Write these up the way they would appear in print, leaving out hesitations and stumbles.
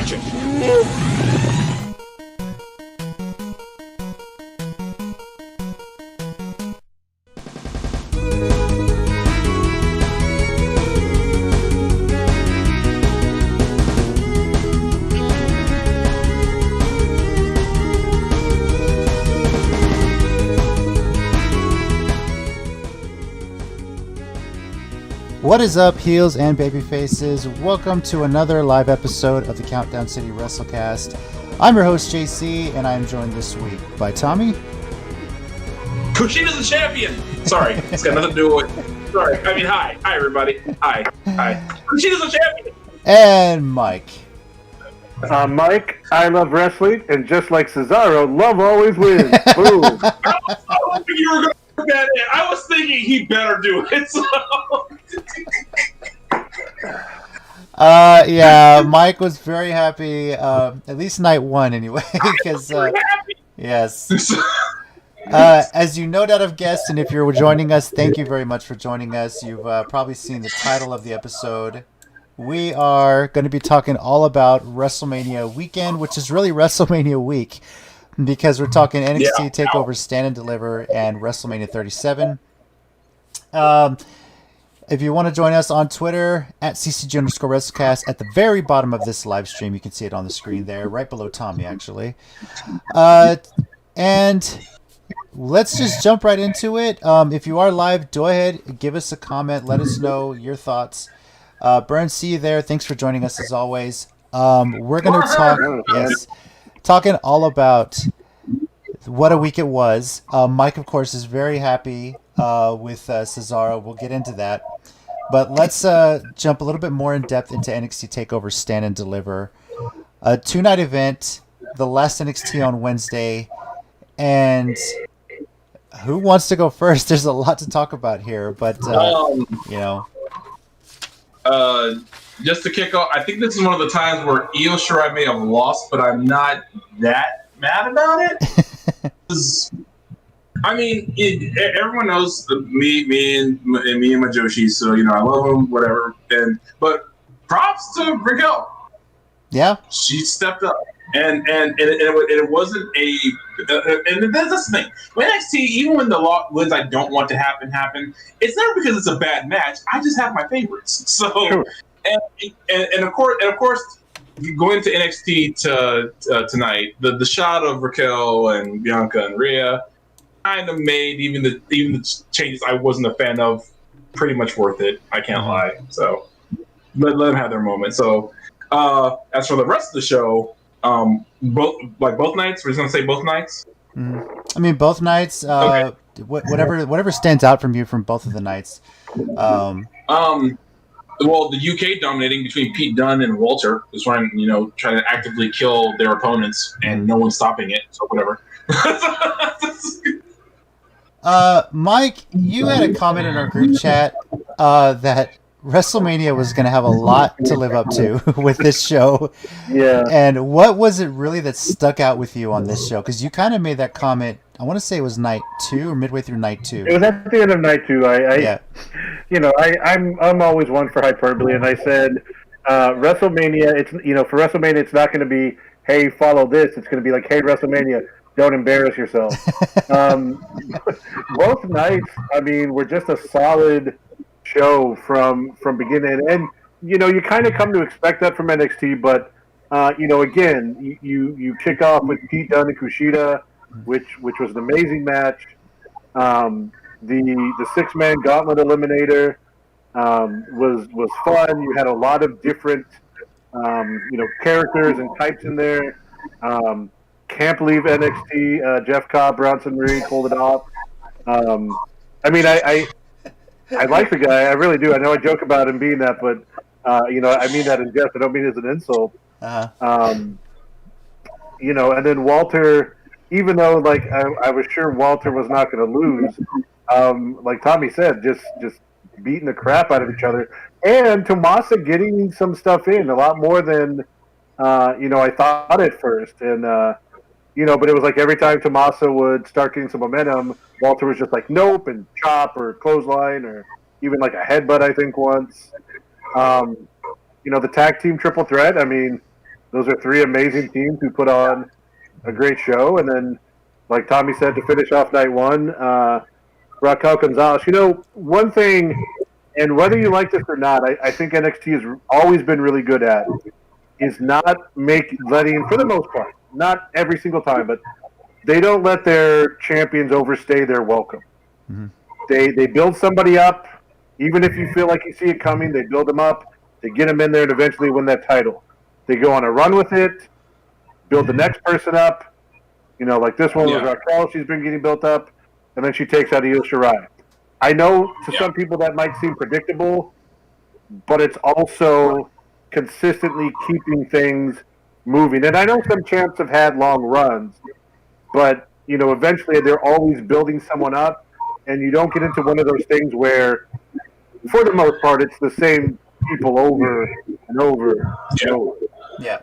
Watch it. What is up, heels and babyfaces? Welcome to another live episode of the Countdown City WrestleCast. I'm your host, JC, and I am joined this week by Tommy. Kushina's the champion! Sorry, it's got nothing to do with... Sorry, I mean, hi. Hi, everybody. Hi. Kushina's the champion! And Mike. I'm Mike. I love wrestling, and just like Cesaro, love always wins. Boom. I was hoping you were going to put that in. I was thinking he better do it, so... Yeah, Mike was very happy, at least night one anyway, because, yes. As you no doubt have guessed, and if you're joining us, thank you very much for joining us. You've probably seen the title of the episode. We are going to be talking all about WrestleMania weekend, which is really WrestleMania week, because we're talking NXT TakeOver Stand and Deliver and WrestleMania 37. If you want to join us on Twitter, at @CCG_WrestleCast, at the very bottom of this live stream, you can see it on the screen there, right below Tommy, actually. And let's just jump right into it. If you are live, go ahead, give us a comment, let us know your thoughts. Burn, see you there. Thanks for joining us as always. We're going to talking all about what a week it was. Mike, of course, is very happy with Cesaro. We'll get into that. But let's jump a little bit more in depth into NXT TakeOver Stand and Deliver. A 2-night event, the last NXT on Wednesday. And who wants to go first? There's a lot to talk about here, but, you know. Just to kick off, I think this is one of the times where Io Shirai may have lost, but I'm not that mad about it. I mean, everyone knows me and my Joshi, so you know I love him, whatever. But props to Raquel. Yeah, she stepped up, and it wasn't and that's the thing. With NXT, even when the wins I don't want to happen, it's never because it's a bad match. I just have my favorites. So, sure. and of course. Going to NXT tonight, the shot of Raquel and Bianca and Rhea kind of made even the changes I wasn't a fan of pretty much worth it. I can't lie. So let them have their moment. So as for the rest of the show, both nights. We're just gonna say both nights. I mean, both nights. Okay. Whatever stands out from you from both of the nights. Well, the UK dominating between Pete Dunne and Walter is trying to actively kill their opponents, and no one's stopping it. So whatever. Mike, you had a comment in our group chat that WrestleMania was going to have a lot to live up to with this show. Yeah. And what was it really that stuck out with you on this show? Because you kind of made that comment. I want to say it was night 2 or midway through night 2. It was at the end of night 2. I'm always one for hyperbole, and I said WrestleMania. It's for WrestleMania, it's not going to be hey follow this. It's going to be like hey WrestleMania, don't embarrass yourself. Both nights, I mean, were just a solid show from beginning, and you kind of come to expect that from NXT, but again, you kick off with Pete Dunne and Kushida, which was an amazing match. The 6-man gauntlet eliminator was fun. You had a lot of different characters and types in there. Can't believe NXT Jeff Cobb, Bronson Reed pulled it off. I mean, I like the guy. I really do. I know I joke about him being that, but I mean that in jest. I don't mean it as an insult. And then Walter, even though I was sure Walter was not going to lose, like Tommy said, just beating the crap out of each other, and Tommaso getting some stuff in a lot more than I thought at first, and but it was like every time Tommaso would start getting some momentum, Walter was just like nope and chop or clothesline or even like a headbutt I think once. The tag team triple threat. I mean, Those are three amazing teams who put on a great show. And then, like Tommy said, to finish off night one, Raquel Gonzalez. One thing, and whether you like this or not, I think NXT has always been really good at is not letting, for the most part, not every single time, but they don't let their champions overstay their welcome. Mm-hmm. They build somebody up, even if you feel like you see it coming. They build them up, they get them in there, and eventually win that title. They go on a run with it, build the next person up. Like this one was Raquel. She's been getting built up, and then she takes out Io Shirai. I know to some people that might seem predictable, but it's also consistently keeping things moving. And I know some champs have had long runs, but eventually they're always building someone up, and you don't get into one of those things where, for the most part, it's the same people over and over and over. Yeah.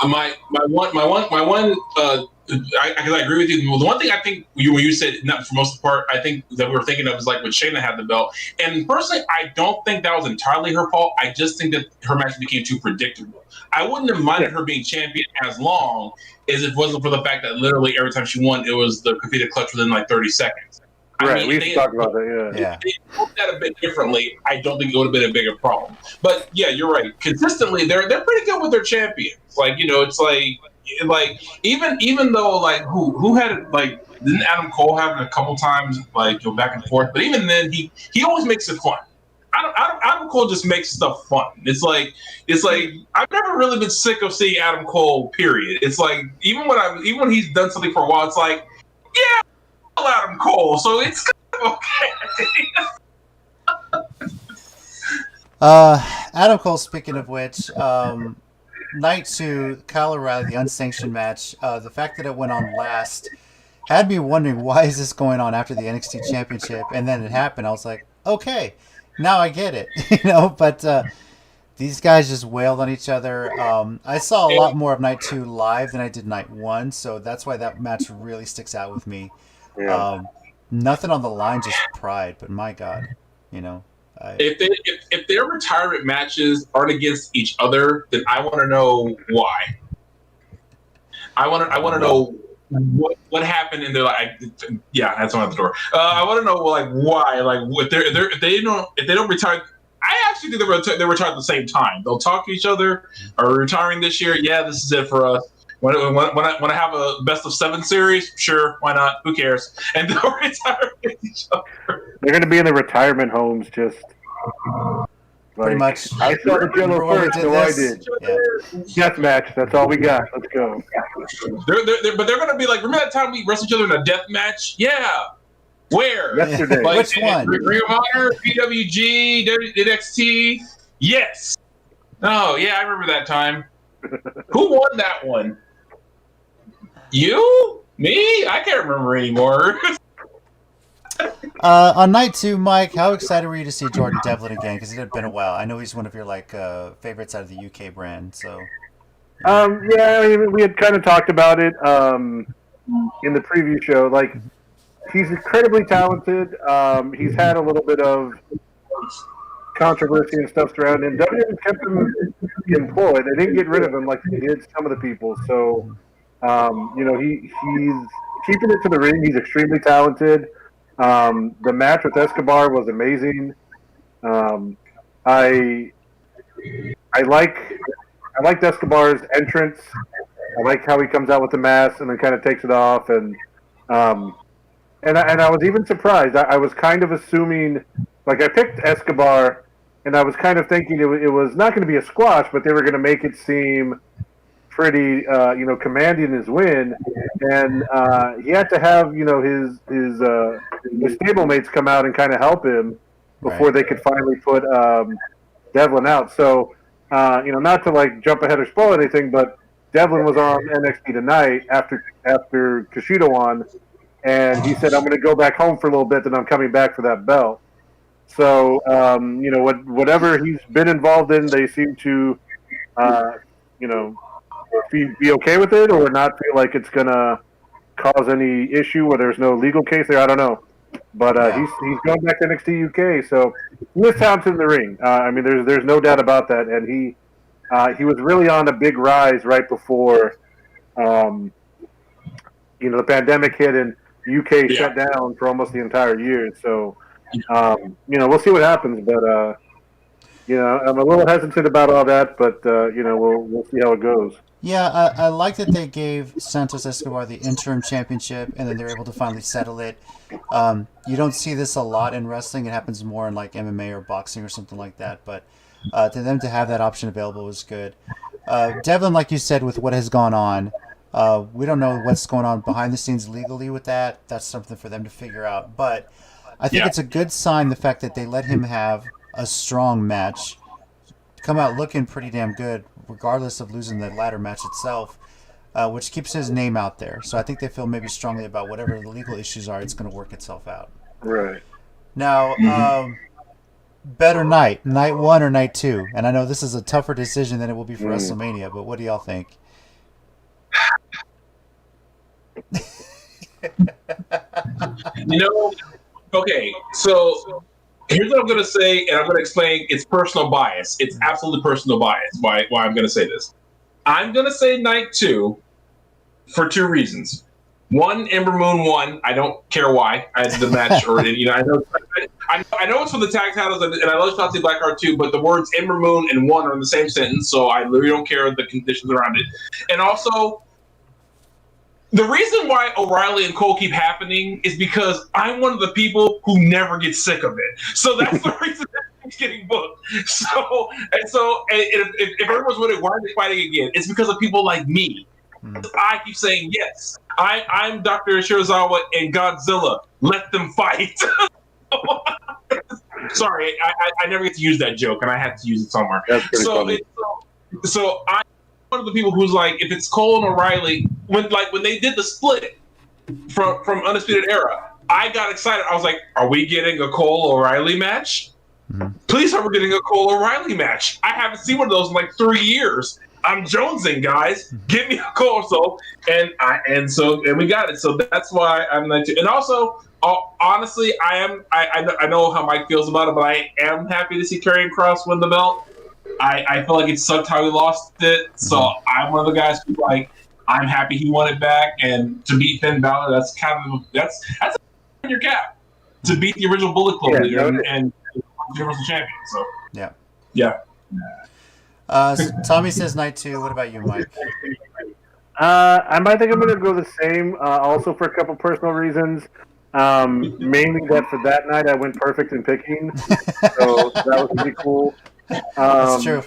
My one. Because I agree with you. The one thing I think when you said, not for most of the part, I think that we were thinking of is like when Shayna had the belt. And personally, I don't think that was entirely her fault. I just think that her match became too predictable. I wouldn't have minded her being champion as long as it wasn't for the fact that literally every time she won, it was the completed clutch within like 30 seconds. Right, we used to talk about that, If they looked at it a bit differently, I don't think it would have been a bigger problem. But yeah, you're right. Consistently, they're pretty good with their champions. Like, it's like even though like who had it, like, didn't Adam Cole have it a couple times, like, go back and forth? But even then, he always makes it fun. Adam Cole just makes stuff fun. It's like I've never really been sick of seeing Adam Cole. Period. It's like even when he's done something for a while, it's like, yeah, Adam Cole, so it's kind of okay. Adam Cole, speaking of which, night 2, Kyle O'Reilly, the unsanctioned match, the fact that it went on last had me wondering, why is this going on after the NXT Championship? And then it happened. I was like, okay, now I get it. But these guys just wailed on each other. I saw a lot more of night 2 live than I did night 1, so that's why that match really sticks out with me. Yeah. Nothing on the line, just pride. But my God, if their retirement matches aren't against each other, then I want to know why. I want to know what happened in their life. Yeah, that's one at the door. I want to know like why. Like if they don't retire. I actually think they retire at the same time. They'll talk to each other. Are we retiring this year? Yeah, this is it for us. When I have a best of 7 series, sure, why not? Who cares? And they'll retire with each other. They're going to be in the retirement homes, just pretty much. I saw the Jello first, so I did. Yeah. Death match. That's all we got. Let's go. But they're going to be like, remember that time we wrestled each other in a death match? Yeah. Where? Yesterday. Like, which one? Ring of Honor, PWG, NXT. Yes. Oh yeah, I remember that time. Who won that one? You? Me? I can't remember anymore. On night 2, Mike, how excited were you to see Jordan Devlin again? Because it had been a while. I know he's one of your favorites out of the UK brand. So. Yeah, I mean, we had kind of talked about it in the preview show. Like, he's incredibly talented. He's had a little bit of controversy and stuff surrounding him. WWE kept him employed. They didn't get rid of him like they did some of the people. So, he's keeping it to the ring. He's extremely talented. The match with Escobar was amazing. I liked Escobar's entrance. I like how he comes out with the mask and then kind of takes it off. And I was even surprised. I was kind of assuming, like, I picked Escobar, and I was kind of thinking it was not going to be a squash, but they were going to make it seem pretty, commanding his win. And he had to have, his stablemates come out and kind of help him before they could finally put Devlin out. So, not to like jump ahead or spoil anything, but Devlin was on NXT tonight after Kushida won, and he said, "I'm going to go back home for a little bit, then I'm coming back for that belt." So, whatever he's been involved in, they seem to, be okay with it, or not feel like it's going to cause any issue, or there's no legal case there. I don't know, but he's going back to NXT UK, so he is talented in the ring. I mean, there's no doubt about that, and he he was really on a big rise right before, the pandemic hit and the UK shut down for almost the entire year. So, we'll see what happens. But, I'm a little hesitant about all that, but, we'll see how it goes. Yeah, I like that they gave Santos Escobar the interim championship, and then they're able to finally settle it. You don't see this a lot in wrestling. It happens more in like MMA or boxing or something like that. But to them to have that option available was good. Devlin, like you said, with what has gone on, we don't know what's going on behind the scenes legally with that. That's something for them to figure out. But I think it's a good sign, the fact that they let him have a strong match, come out looking pretty damn good, regardless of losing the ladder match itself, which keeps his name out there. So I think they feel maybe strongly about whatever the legal issues are, it's going to work itself out. Right. Now, better night 1 or night 2? And I know this is a tougher decision than it will be for WrestleMania, but what do y'all think? Okay, so here's what I'm going to say, and I'm going to explain. It's personal bias. It's absolutely personal bias why I'm going to say this. I'm going to say night 2 for 2 reasons. One, Ember Moon won. I don't care why. The match, or I know it's for the tag titles, and I love Shotzi Blackheart too. But the words Ember Moon and won are in the same sentence, so I literally don't care the conditions around it. And also, the reason why O'Reilly and Cole keep happening is because I'm one of the people who never gets sick of it. So that's the reason that he's getting booked. So if everyone's wondering why are they fighting again, it's because of people like me. I keep saying yes. I'm Dr. Shirazawa and Godzilla. Let them fight. Sorry, I never get to use that joke, and I had to use it somewhere. That's pretty funny. So I'm one of the people who's like, if it's Cole and O'Reilly, when they did the split from Undisputed Era, I got excited. I was like, are we getting a Cole O'Reilly match? Please, are we getting a Cole O'Reilly match? I haven't seen one of those in like 3 years. I'm jonesing, guys. Give me a call. So and we got it. So that's why I'm like, and also, honestly, I know how Mike feels about it, but I am happy to see Karrion Kross win the belt. I feel like it sucked how he lost it. So I'm one of the guys who I'm happy he won it back, and to beat Finn Balor, that's that's in your cap to beat the original Bullet Club leader and Universal Champion. So yeah. Tommy says night 2. What about you, Mike? I might think I'm going to go the same, also for a couple personal reasons. Mainly that for that night I went perfect in picking, so that was pretty cool. That's true.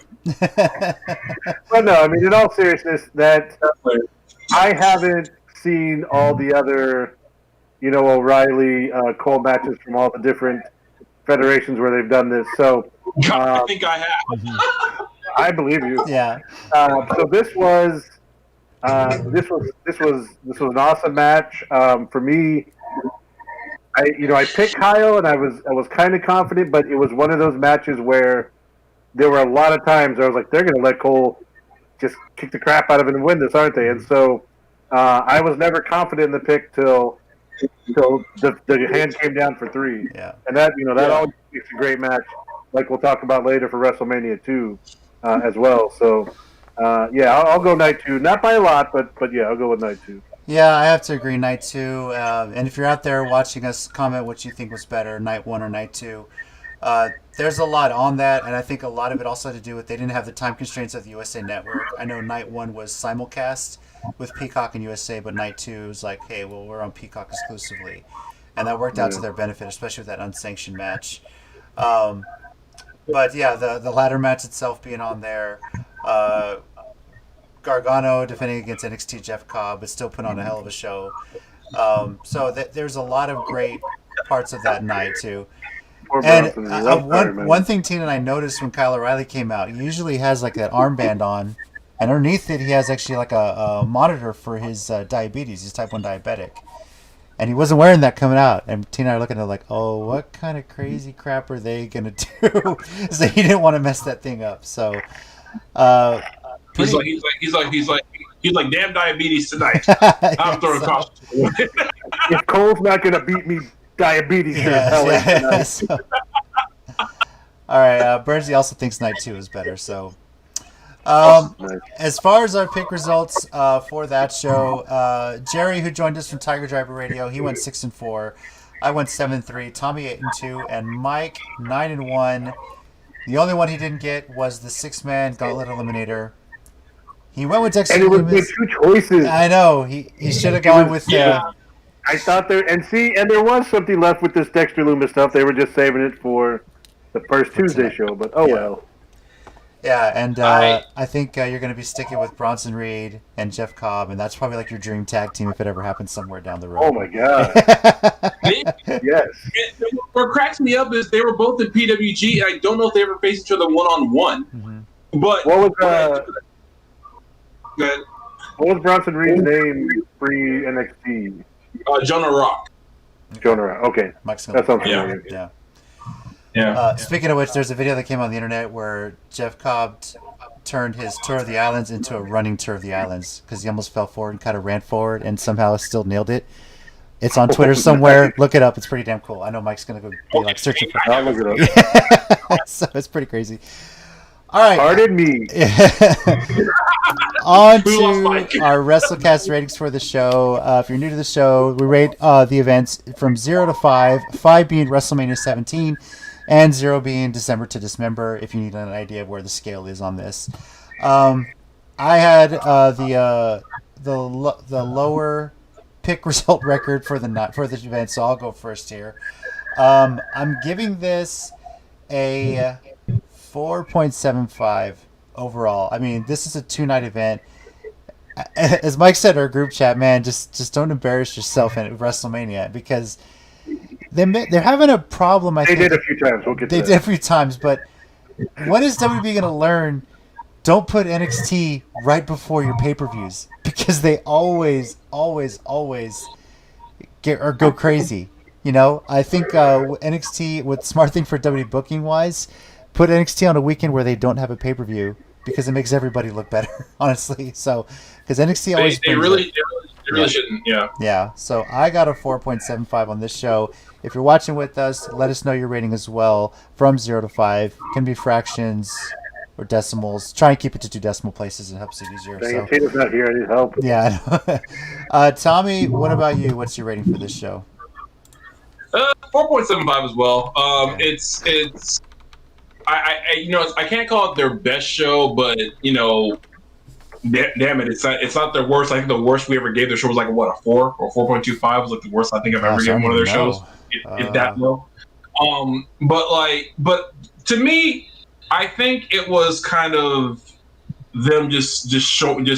But no, I mean, in all seriousness, that I haven't seen all the other, O'Reilly Cole matches from all the different federations where they've done this. So I think I have. I believe you. Yeah. So this was an awesome match. For me, I picked Kyle and I was kind of confident, but it was one of those matches where there were a lot of times I was like, they're going to let Cole just kick the crap out of it and win this, aren't they? And so I was never confident in the pick till the hand came down for 3. Yeah. And that always makes a great match, like we'll talk about later for WrestleMania 2 as well. So I'll go night 2, not by a lot, but yeah, I'll go with night 2. Yeah, I have to agree, night 2. And if you're out there watching us, comment what you think was better, night 1 or night 2. There's a lot on that, and I think a lot of it also had to do with they didn't have the time constraints of the USA Network. I know night 1 was simulcast with Peacock and USA, but night 2 was like, hey, well, we're on Peacock exclusively. And that worked out to their benefit, especially with that unsanctioned match. But yeah, the ladder match itself being on there, Gargano defending against NXT Jeff Cobb, but still put on a hell of a show. So there's a lot of great parts of that night too. And one thing Tina and I noticed when Kyle O'Reilly came out, he usually has like that armband on, and underneath it he has actually like a monitor for his diabetes. He's type 1 diabetic. And he wasn't wearing that coming out. And Tina and I are looking at it like, oh, what kind of crazy crap are they going to do? So he didn't want to mess that thing up. So he's like, damn diabetes tonight. I'm throwing caution. If Cole's not going to beat me, diabetes tonight. All right, Bernsey also thinks night 2 is better. So Nice. As far as our pick results for that show, Jerry, who joined us from Tiger Driver Radio, he went 6-4. I went 7-3. Tommy 8-2, and Mike 9-1. The only one he didn't get was the 6-man Gauntlet Eliminator. He went with Dexter And it was Loomis. two choices. I know he should have gone with. I thought there there was something left with this Dexter Loomis stuff. They were just saving it for the first Tuesday show, but well. Yeah, and I think you're going to be sticking with Bronson Reed and Jeff Cobb, and that's probably like your dream tag team if it ever happens somewhere down the road. Oh my god! Yes. What cracks me up is they were both in PWG. I don't know if they ever faced each other one-on-one. Mm-hmm. But what was Bronson Reed's name pre NXT? Jonah Rock. Jonah Rock. Okay, that sounds familiar. Yeah. Speaking of which, there's a video that came on the internet where Jeff Cobb turned his Tour of the Islands into a running Tour of the Islands because he almost fell forward and kind of ran forward and somehow still nailed it. It's on Twitter somewhere. Look it up. It's pretty damn cool. I know Mike's going to go be like searching for it. I'll look it up. So it's pretty crazy. All right. Pardon me. On to our WrestleCast ratings for the show. If you're new to the show, we rate the events from 0 to 5, 5 being WrestleMania 17, and 0 being December to Dismember, if you need an idea of where the scale is on this. I had the lower pick result record for the event, so I'll go first here. I'm giving this a 4.75 overall. I mean, this is a 2-night event. As Mike said in our group chat, man, just don't embarrass yourself in WrestleMania because they're having a problem. They did a few times. They did a few times, but what is WWE going to learn? Don't put NXT right before your pay-per-views because they always go crazy. You know, I think NXT, with smart thing for WWE booking wise, put NXT on a weekend where they don't have a pay-per-view because it makes everybody look better, honestly. So, because NXT always they really shouldn't. Yeah. So I got a 4.75 on this show. If you're watching with us, let us know your rating as well from 0 to 5. Can be fractions or decimals. Try and keep it to 2 decimal places. It helps it easier. So. Tina's not here. I need help. Yeah. Tommy, what about you? What's your rating for this show? 4.75 as well. Okay. It's I can't call it their best show, but damn it, it's not their worst. I think the worst we ever gave their show was like a 4 or 4.25 was like the worst I think I've ever given one of their shows. If that low. But to me, I think it was kind of them just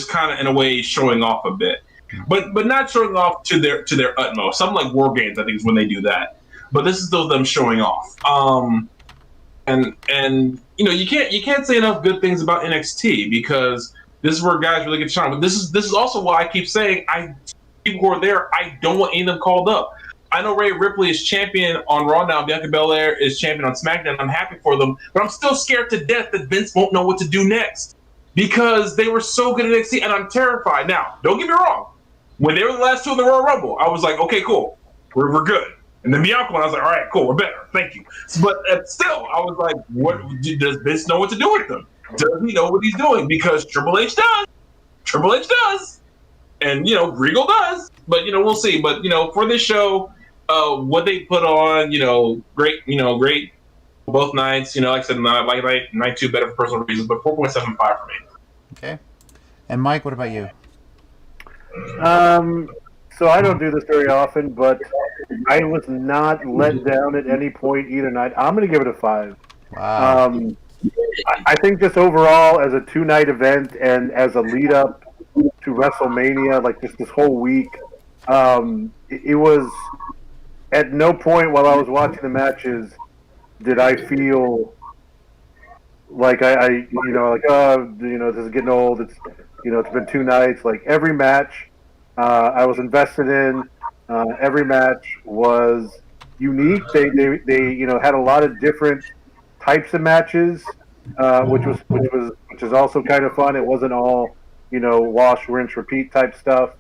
kind of in a way showing off a bit, but not showing off to their utmost. Something like War Games, I think, is when they do that. But this is still them showing off. And you can't say enough good things about NXT because this is where guys really get shine. But this is also why I keep saying people who are there, I don't want any of them called up. I know Rhea Ripley is champion on Raw now. Bianca Belair is champion on SmackDown. I'm happy for them, but I'm still scared to death that Vince won't know what to do next because they were so good at NXT, and I'm terrified. Now, don't get me wrong. When they were the last two in the Royal Rumble, I was like, okay, cool, we're good. And then Bianca one, I was like, all right, cool, we're better, thank you. But still, I was like, what does Vince know what to do with them? Does he know what he's doing? Because Triple H does, and Regal does. But we'll see. But for this show, what they put on, great both nights. Like I said, night 2 better for personal reasons, but 4.75 for me. Okay. And Mike, what about you? So I don't do this very often, but I was not let down at any point either night. I'm going to give it a 5. Wow. I think just overall as a 2-night event and as a lead up to WrestleMania, like just this whole week, it was at no point while I was watching the matches did I feel like this is getting old. It's it's been 2 nights. Like every match, I was invested in. Every match was unique. They had a lot of different types of matches, which is also kind of fun. It wasn't all wash, rinse, repeat type stuff.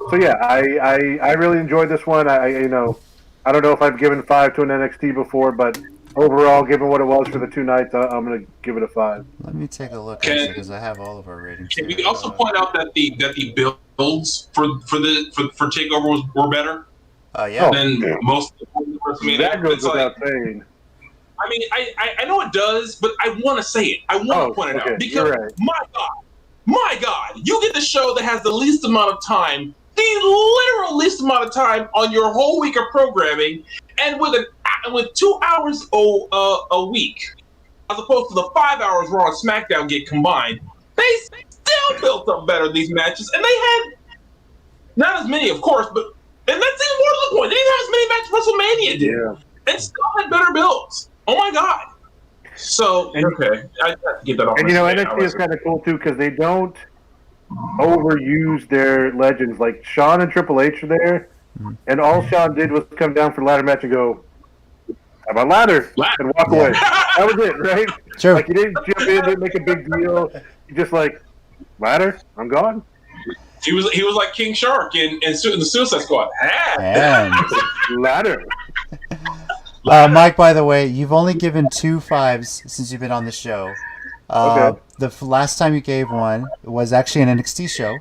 So yeah, I really enjoyed this one. I don't know if I've given 5 to an NXT before, but overall, given what it was for the 2 nights, I'm going to give it a 5. Let me take a look actually because I have all of our ratings. Can here. we also point out that the builds for Takeover were better Yeah. than most of the WrestleMania? That goes It's like, without saying. I mean, I know it does, but I want to say it. I want to point it out because right. my God, you get the show that has the least amount of time, the literal least amount of time on your whole week of programming, and with 2 hours a week, as opposed to the 5 hours Raw and SmackDown get combined. They still built up better these matches, and they had not as many, of course, but and that's even more to the point. They didn't have as many matches WrestleMania did, and still had better builds. Oh my God! So okay, I have to get that off. And NXT is kind of cool too because they don't overuse their legends. Like Shawn and Triple H are there, and all Shawn did was come down for the ladder match and go, "How about ladder?" and walk away. That was it, right? Sure. Like, you didn't jump in, didn't make a big deal. You just like, ladder, I'm gone. He was like King Shark in the Suicide Squad. Ladder. Mike, by the way, you've only given 2 5s since you've been on the show. Okay. The last time you gave one was actually an NXT show,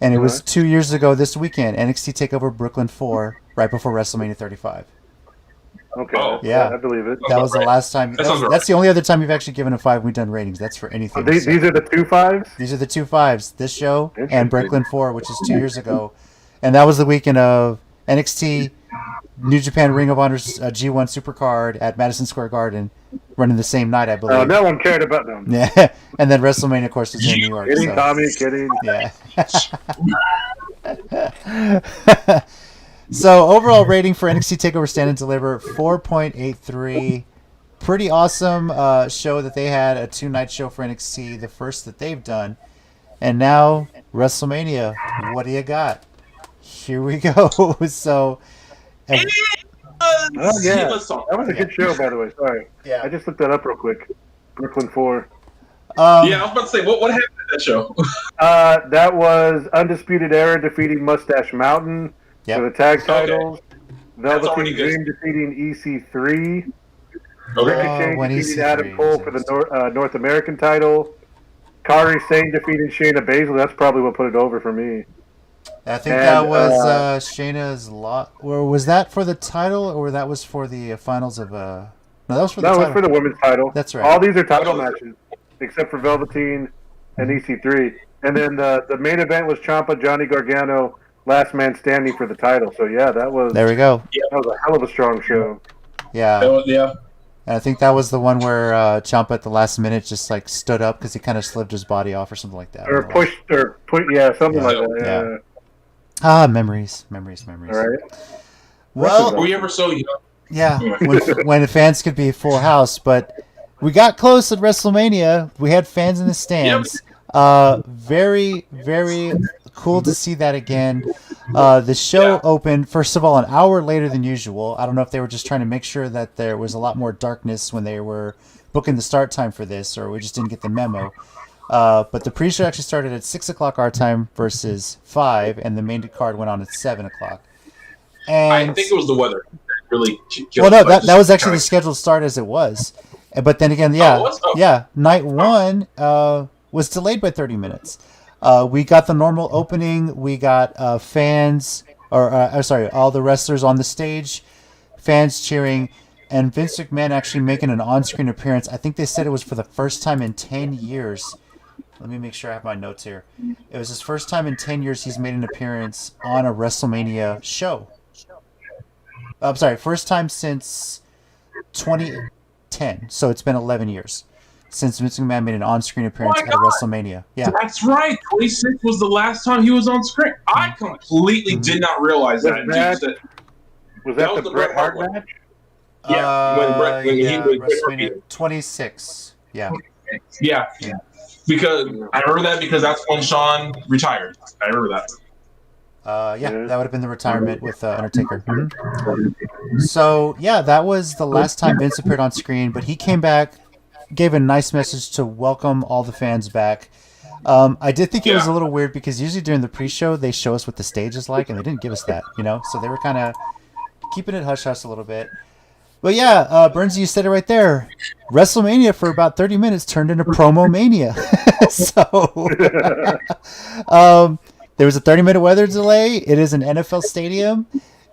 and it was 2 years ago this weekend, NXT TakeOver Brooklyn 4, right before WrestleMania 35. Okay. Oh, yeah, I believe it. That was the last time. That's the only other time you've actually given a 5. We've done ratings. That's for anything. These are the 2 5s? These are the 2 5s. This show and Brooklyn 4, which is 2 years ago. And that was the weekend of NXT, New Japan Ring of Honor's G1 Supercard at Madison Square Garden, running the same night, I believe. No one cared about them. Yeah. And then WrestleMania, of course, is in New York. Kidding, Tommy, kidding. Yeah. So overall rating for NXT TakeOver Stand and Deliver 4.83. Pretty awesome show that they had, a 2-night show for NXT, the first that they've done. And now WrestleMania. What do you got? Here we go. So yeah, that was a good show, by the way. Sorry, I just looked that up real quick. Brooklyn 4. I was about to say, what happened at that show? That was Undisputed Era defeating Mustache Mountain for the tag titles. Velveteen Dream defeating EC3. Ricochet defeating Adam Cole for the North American title. Kairi Sane defeating Shayna Baszler. That's probably what put it over for me. I think that was Shayna's lot. Or was that for the title, or that was for the finals of? No, that was for the title. That was for the women's title. That's right. All these are title matches, except for Velveteen and EC3. And then the main event was Ciampa, Johnny Gargano, last man standing for the title. So yeah, that was. There we go. That was a hell of a strong show. Yeah. Yeah. And I think that was the one where Ciampa at the last minute just like stood up because he kind of slipped his body off or something like that. Or pushed, something like that. Yeah. Memories. All right. Well, were we ever so young? Yeah, when the fans could be full house, but we got close at WrestleMania. We had fans in the stands. Very, very cool to see that again. The show opened, first of all, an hour later than usual. I don't know if they were just trying to make sure that there was a lot more darkness when they were booking the start time for this, or we just didn't get the memo. But the pre-show actually started at 6 o'clock our time versus 5, and the main card went on at 7 o'clock. And I think it was the weather that really killed that was actually the scheduled start as it was. But then again, night 1 was delayed by 30 minutes. We got the normal opening. We got fans, all the wrestlers on the stage, fans cheering, and Vince McMahon actually making an on-screen appearance. I think they said it was for the first time in 10 years. Let me make sure I have my notes here. It was his first time in 10 years he's made an appearance on a WrestleMania show. I'm sorry, first time since 2010. So it's been 11 years since Vince McMahon made an on-screen appearance at WrestleMania. Yeah, that's right. 26 was the last time he was on screen. I completely did not realize that. Was that the Bret Hart match? Yeah, when he was WrestleMania 26. Yeah. Yeah. Because I remember that because that's when Shawn retired. I remember that. That would have been the retirement with Undertaker. Mm-hmm. So, that was the last time Vince appeared on screen, but he came back, gave a nice message to welcome all the fans back. I did think it was a little weird because usually during the pre-show, they show us what the stage is like, and they didn't give us that, so they were kind of keeping it hush-hush a little bit. Well, yeah, Burns, you said it right there. WrestleMania for about 30 minutes turned into Promo Mania. So, there was a 30-minute weather delay. It is an NFL stadium.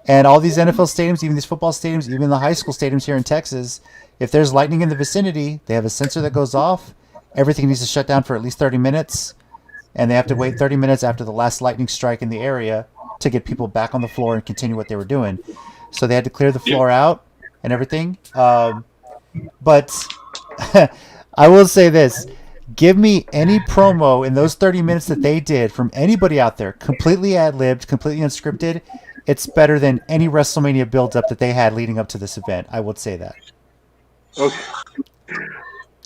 And all these NFL stadiums, even these football stadiums, even the high school stadiums here in Texas, if there's lightning in the vicinity, they have a sensor that goes off. Everything needs to shut down for at least 30 minutes. And they have to wait 30 minutes after the last lightning strike in the area to get people back on the floor and continue what they were doing. So they had to clear the floor out and everything. But I will say this. Give me any promo in those 30 minutes that they did from anybody out there, completely ad-libbed, completely unscripted. It's better than any WrestleMania build-up that they had leading up to this event. I would say that. Okay.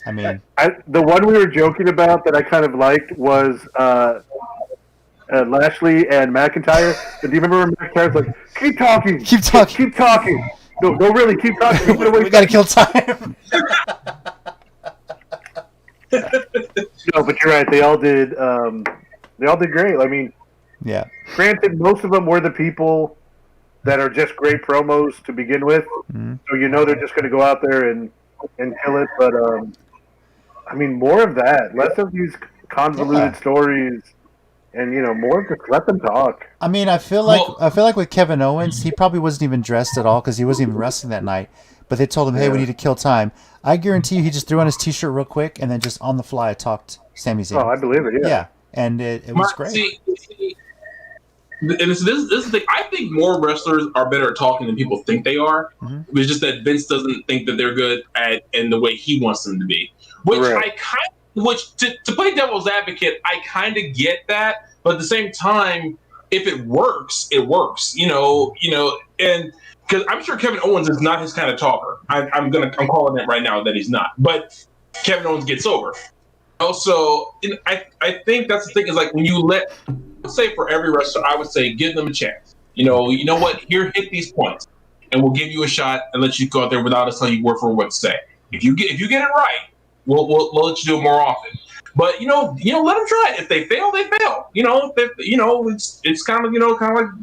I mean, the one we were joking about that I kind of liked was Lashley and McIntyre. Do you remember when McIntyre's like, keep talking. Keep talking. Keep talking. No, really, keep talking. We got to kill time. No, but you're right. They all did great. I mean, yeah. Granted, most of them were the people that are just great promos to begin with. Mm-hmm. So they're just going to go out there and kill it. But, I mean, more of that. Less of these convoluted stories. And, more just let them talk. I mean, I feel like with Kevin Owens, he probably wasn't even dressed at all because he wasn't even wrestling that night. But they told him, hey, we need to kill time. I guarantee you he just threw on his T-shirt real quick and then just on the fly talked Sami Zayn. Oh, I believe it, yeah. Yeah, and it was great. See, and this is the thing. I think more wrestlers are better at talking than people think they are. Mm-hmm. It's just that Vince doesn't think that they're good at in the way he wants them to be. Which right. to play devil's advocate, I kind of get that, but at the same time, if it works, it works. And because I'm sure Kevin Owens is not his kind of talker. I'm calling it right now that he's not. But Kevin Owens gets over. Also, I think that's the thing is like when you let's say for every wrestler, I would say give them a chance. You know what? Here, hit these points, and we'll give you a shot and let you go out there without us telling you word for word to say. If you get it right, we'll let you do it more often. But let them try it. If they fail, they fail. It's kind of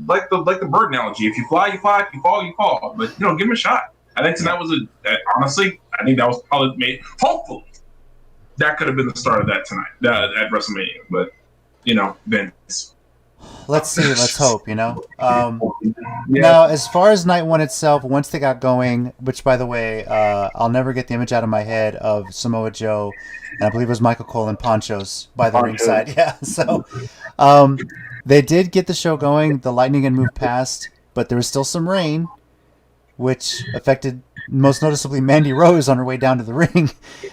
like the bird analogy. If you fly, you fly. If you fall, you fall. But give them a shot. I think tonight was honestly, I think that was probably made. Hopefully, that could have been the start of that tonight at WrestleMania. But Vince. Let's see. Let's hope. Now, as far as night one itself, once they got going, which by the way, I'll never get the image out of my head of Samoa Joe, and I believe it was Michael Cole in ponchos by the ringside. Yeah. So, they did get the show going. The lightning had moved past, but there was still some rain, which affected most noticeably Mandy Rose on her way down to the ring.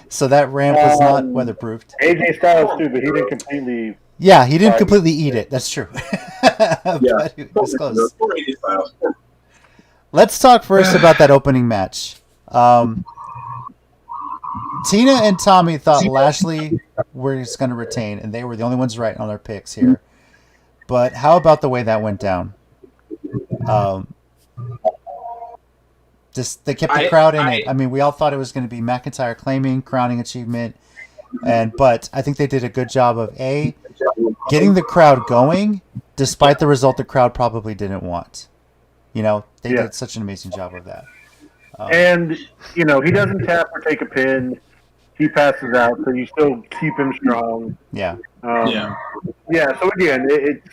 So that ramp was not weatherproofed. AJ Styles too, but he didn't completely. Yeah, he didn't completely eat it. That's true. But it was close. Let's talk first about that opening match. Tina and Tommy thought Lashley was going to retain, and they were the only ones right on their picks here. But how about the way that went down? They kept the crowd in it. I mean, we all thought it was going to be McIntyre claiming crowning achievement, but I think they did a good job of getting the crowd going, despite the result the crowd probably didn't want. They did such an amazing job of that. And he doesn't tap or take a pin. He passes out, so you still keep him strong. Yeah. So again, it's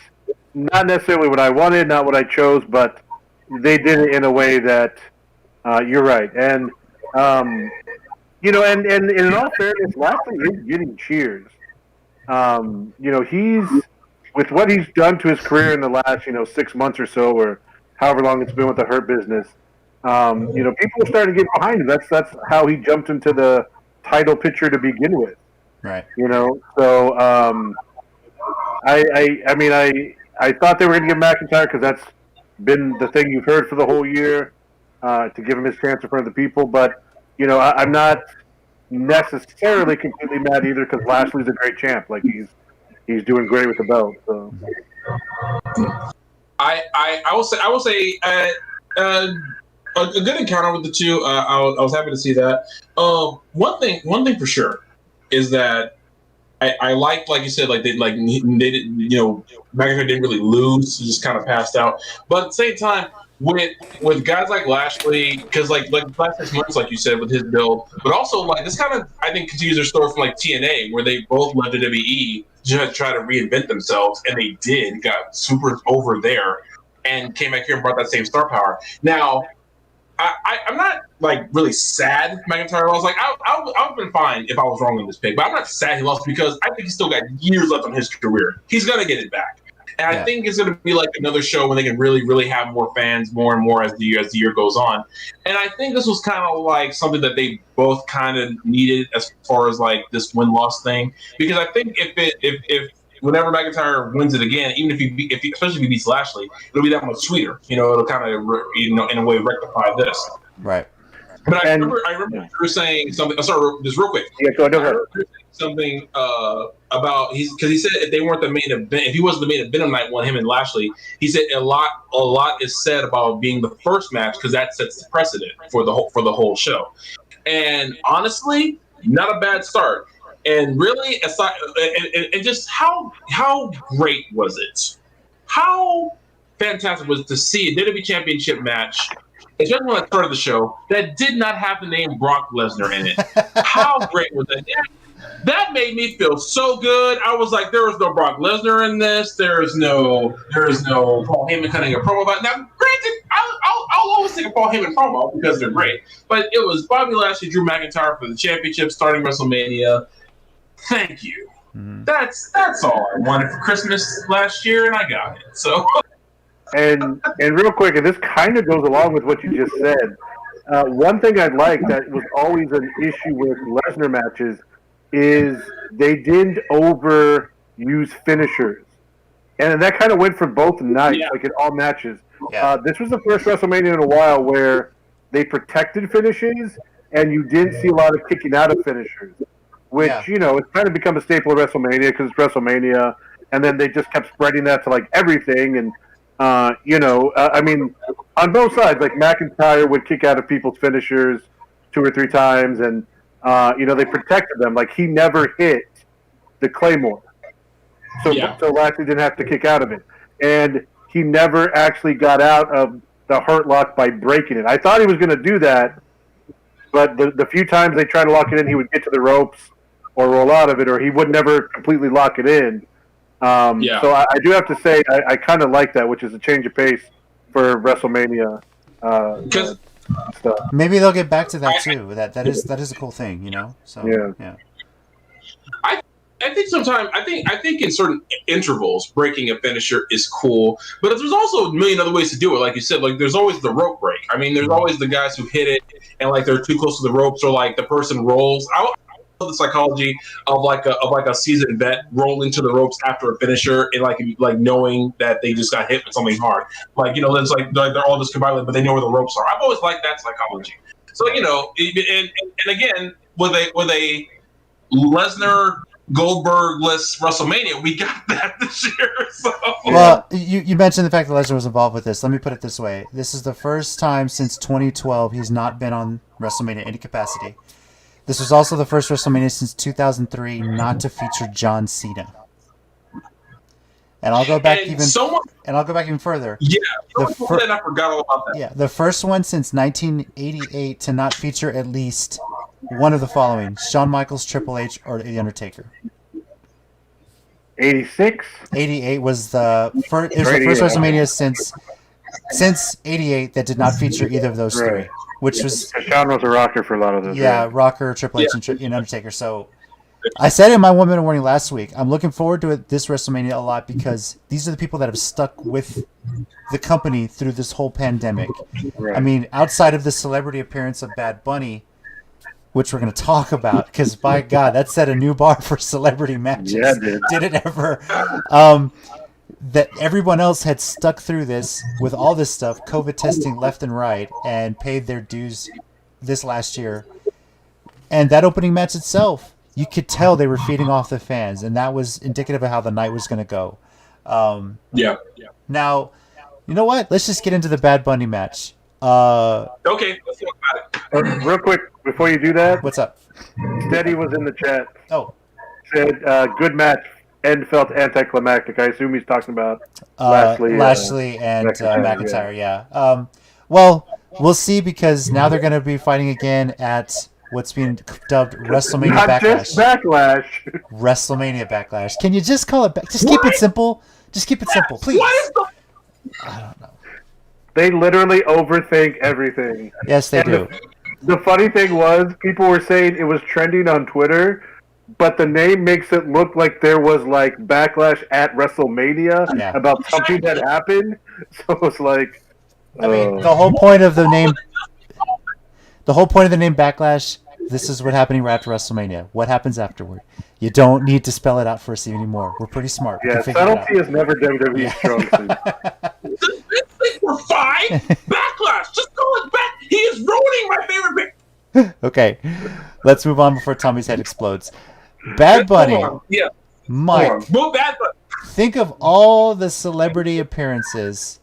not necessarily what I wanted, not what I chose, but they did it in a way that you're right. And and in all fairness, Lashley is getting cheers. He's with what he's done to his career in the last 6 months or so, or however long it's been with the Hurt Business. People are starting to get behind him. That's how he jumped into the title picture to begin with. Right. So I thought they were going to give McIntyre because that's been the thing you've heard for the whole year to give him his chance in front of the people. But I'm not necessarily completely mad either because Lashley's a great champ. Like he's doing great with the belt. So I will say a good encounter with the two. I was happy to see that. One thing for sure is that I liked, like you said, they didn't, McIntyre didn't really lose; he just kind of passed out. But at the same time, with guys like Lashley, because like last 6 months, like you said, with his build, but also like this kind of I think continues their story from like TNA, where they both left the WWE to try to reinvent themselves, and they did, got super over there, and came back here and brought that same star power. Now, I'm not like really sad McIntyre lost. Like I would have been fine if I was wrong on this pick, but I'm not sad he lost because I think he's still got years left on his career. He's gonna get it back. And I think it's going to be like another show when they can really, really have more fans, more and more as the year goes on. And I think this was kind of like something that they both kind of needed as far as like this win-loss thing. Because I think if whenever McIntyre wins it again, even if he especially if he beats Lashley, it'll be that much sweeter. It'll kind of in a way rectify this. Right. But I remember Drew saying something. Sorry, just real quick. Yeah, go ahead. Something about because he said if they weren't the main event, if he wasn't the main event of night one, him and Lashley, he said a lot is said about being the first match because that sets the precedent for the whole show. And honestly, not a bad start. And really, aside and just how great was it? How fantastic was it to see a WWE Championship match, especially when I started the show, that did not have the name Brock Lesnar in it. How great was that? That made me feel so good. I was like, there was no Brock Lesnar in this. There is no Paul Heyman cutting a promo about it. Now, granted, I'll always take a Paul Heyman promo because they're great. But it was Bobby Lashley, Drew McIntyre for the championship starting WrestleMania. Thank you. Mm-hmm. That's all I wanted for Christmas last year, and I got it. So. And real quick, and this kind of goes along with what you just said. One thing I'd like that was always an issue with Lesnar matches is they didn't overuse finishers. And that kind of went for both nights, like in all matches. Yeah. This was the first WrestleMania in a while where they protected finishes and you didn't see a lot of kicking out of finishers, which, it's kind of become a staple of WrestleMania because it's WrestleMania. And then they just kept spreading that to like everything. And, I mean, on both sides, like McIntyre would kick out of people's finishers 2 or 3 times and, they protected them. Like, he never hit the Claymore. So Lashley didn't have to kick out of it. And he never actually got out of the hurt lock by breaking it. I thought he was going to do that, but the few times they tried to lock it in, he would get to the ropes or roll out of it, or he would never completely lock it in. So I do have to say I kind of like that, which is a change of pace for WrestleMania stuff. Maybe they'll get back to that too. That is a cool thing, So yeah. I think sometimes I think in certain intervals breaking a finisher is cool, but there's also a million other ways to do it. Like you said, like there's always the rope break. I mean, there's always the guys who hit it and like they're too close to the ropes, or like the person rolls. I love the psychology of like a seasoned vet rolling to the ropes after a finisher and like knowing that they just got hit with something hard. Like it's like they're all discombobulated, but they know where the ropes are. I've always liked that psychology. So and again with a Lesnar Goldberg-less WrestleMania, we got that this year. So. Well, you mentioned the fact that Lesnar was involved with this. Let me put it this way: this is the first time since 2012 he's not been on WrestleMania in any capacity. This was also the first WrestleMania since 2003 not to feature John Cena. And I'll go back even further. Yeah, I forgot all about that. Yeah, the first one since 1988 to not feature at least one of the following: Shawn Michaels, Triple H, or The Undertaker. 86? 88 was the first. It was the first WrestleMania since 88 that did not feature either of those three. Which was Shawn was a rocker for a lot of those. Yeah, right? Rocker, Triple H, and Undertaker. So I said in my 1 minute warning last week, I'm looking forward to this WrestleMania a lot because these are the people that have stuck with the company through this whole pandemic. Right. I mean, outside of the celebrity appearance of Bad Bunny, which we're going to talk about, because by God, that set a new bar for celebrity matches. Yeah, it did. Did it ever? That everyone else had stuck through this with all this stuff, COVID testing left and right, and paid their dues this last year. And that opening match itself, you could tell they were feeding off the fans, and that was indicative of how the night was going to go. Yeah. Now, you know what? Let's just get into the Bad Bunny match. Okay, let's talk about it. Real quick, before you do that. What's up? Steady was in the chat. Oh. Said, good match. end felt anticlimactic. I assume he's talking about Lashley and McIntyre. Yeah. Well, we'll see because now they're going to be fighting again at what's being dubbed WrestleMania Not Backlash. just Backlash. WrestleMania Backlash. Can you just call it back? Just keep it simple. Just keep it simple, please. I don't know. They literally overthink everything. Yes, they do. The funny thing was, people were saying it was trending on Twitter, but the name makes it look like there was like backlash at WrestleMania about something that happened. So it's like, I mean, the whole point of the name Backlash. This is what happening right after WrestleMania. What happens afterward? You don't need to spell it out for us anymore. We're pretty smart. Yeah, subtlety is never WWE's strong suit. We're fine. Backlash. Just call it back. He is ruining my favorite pick. Okay, let's move on before Tommy's head explodes. Bad Bunny. Yeah. Mike. Well, Bad Bunny. Think of all the celebrity appearances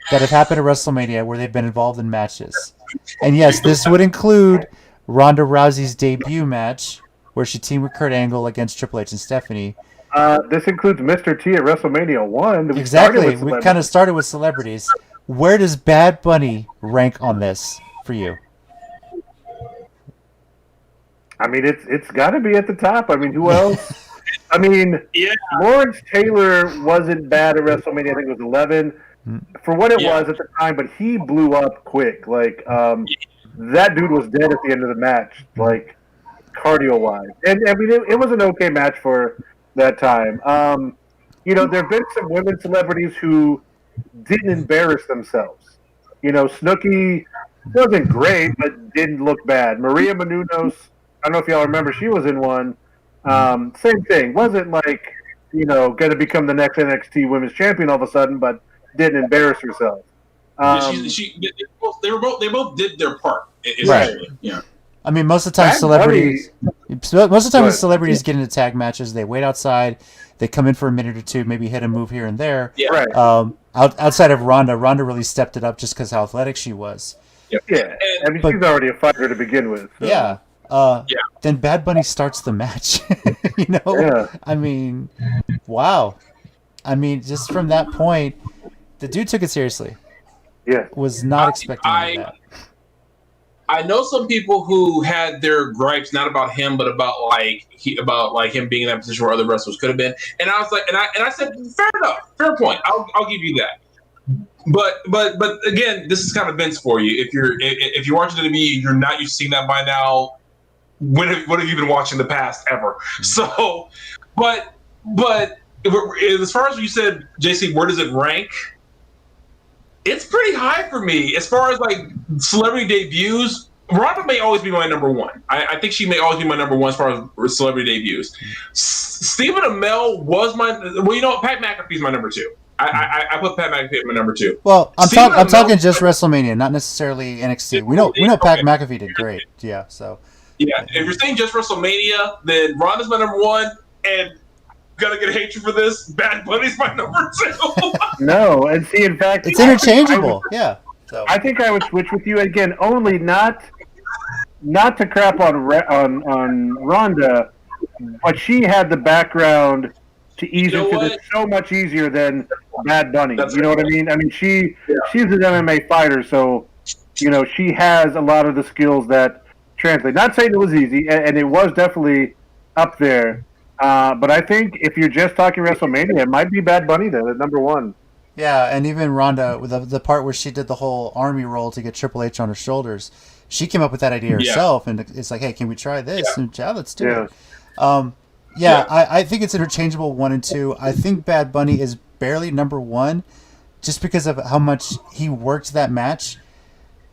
that have happened at WrestleMania where they've been involved in matches. And yes, this would include Ronda Rousey's debut match where she teamed with Kurt Angle against Triple H and Stephanie. This includes Mr. T at WrestleMania 1. Exactly. We kind of started with celebrities. Where does Bad Bunny rank on this for you? I mean, it's got to be at the top. I mean, who else? I mean, Lawrence Taylor wasn't bad at WrestleMania. I think it was 11 for what it was at the time, but he blew up quick. Like, that dude was dead at the end of the match, like, cardio-wise. And, I mean, it was an okay match for that time. You know, there have been some women celebrities who didn't embarrass themselves. You know, Snooki wasn't great, but didn't look bad. Maria Menounos, I don't know if y'all remember, she was in one. Same thing. Wasn't like, you know, going to become the next NXT Women's Champion all of a sudden, but didn't embarrass herself. They both did their part. Right. Yeah. I mean, most of the time, celebrities get into tag matches. They wait outside. They come in for a minute or two, maybe hit a move here and there. Yeah. Right. Outside of Ronda really stepped it up just because how athletic she was. Yeah. I mean, she's already a fighter to begin with. So. Yeah. Then Bad Bunny starts the match. You know? Yeah. I mean, wow. I mean, just from that point, the dude took it seriously. Yeah. Was not expecting that. I know some people who had their gripes not about him, but about him being in that position where other wrestlers could have been. And I was like, and I said, fair enough, fair point. I'll give you that. But again, this is kind of Vince for you. If you're watching WWE, you're not used to seeing that by now. What have you been watching the past ever? So, but as far as you said, JC, where does it rank? It's pretty high for me as far as like celebrity debuts. Ronda may always be my number one. I think she may always be my number one as far as celebrity debuts. Stephen Amell was Pat McAfee's my number two. I put Pat McAfee at my number two. Well, I'm talking just WrestleMania, not necessarily NXT. We know Pat McAfee did great. Yeah, so. Yeah, if you're saying just WrestleMania, then Ronda's my number one, and gonna get hatred for this. Bad Bunny's my number two. No, and see, in fact, it's interchangeable. So I think I would switch with you again, only not to crap on Ronda, but she had the background to ease into this so much easier than Bad Bunny. You know what I mean? I mean, she's an MMA fighter, so you know she has a lot of the skills that translate. Not saying it was easy, and it was definitely up there. But I think if you're just talking WrestleMania, it might be Bad Bunny then at number one. Yeah, and even Ronda, with the part where she did the whole army roll to get Triple H on her shoulders, she came up with that idea herself, and it's like, hey, can we try this? Yeah. And let's do it. I think it's interchangeable 1 and 2. I think Bad Bunny is barely number one, just because of how much he worked that match.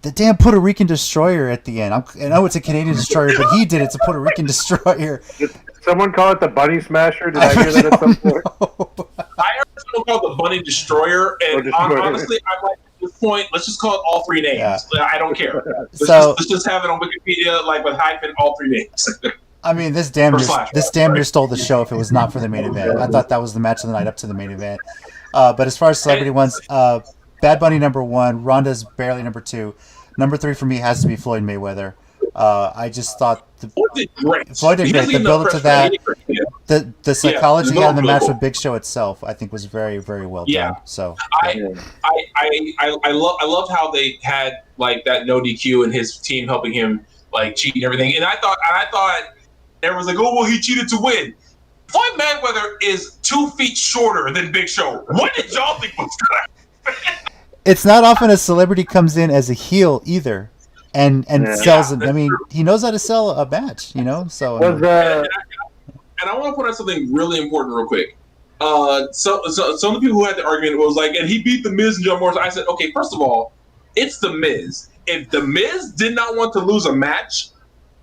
The damn Puerto Rican Destroyer at the end. I know it's a Canadian Destroyer, but he did it. It's a Puerto Rican Destroyer. Did someone call it the Bunny Smasher? Did I hear that at some point? I heard someone call it the Bunny Destroyer, and honestly, I'm like, at this point, let's just call it all three names. Yeah. I don't care. Let's just have it on Wikipedia, like with hyphen, all three names. I mean, this damn near stole the show if it was not for the main event. I thought that was the match of the night up to the main event. But as far as celebrity ones, Bad Bunny number one, Ronda's barely number two. Number three for me has to be Floyd Mayweather. I just thought Floyd did great. The build up to that, The psychology yeah, on the really match cool. with Big Show itself, I think, was very, very well Yeah. done. So I love how they had like that no DQ and his team helping him like cheat and everything. And I thought everyone's like, oh well, he cheated to win. Floyd Mayweather is 2 feet shorter than Big Show. What did y'all think was gonna happen? it's not often a celebrity comes in as a heel either, and sells it. I mean, he knows how to sell a match, you know. So Was and I want to point out something really important real quick. So some of the people who had the argument was like, and he beat The Miz and John Morrison. I said, okay, first of all, it's The Miz. If The Miz did not want to lose a match,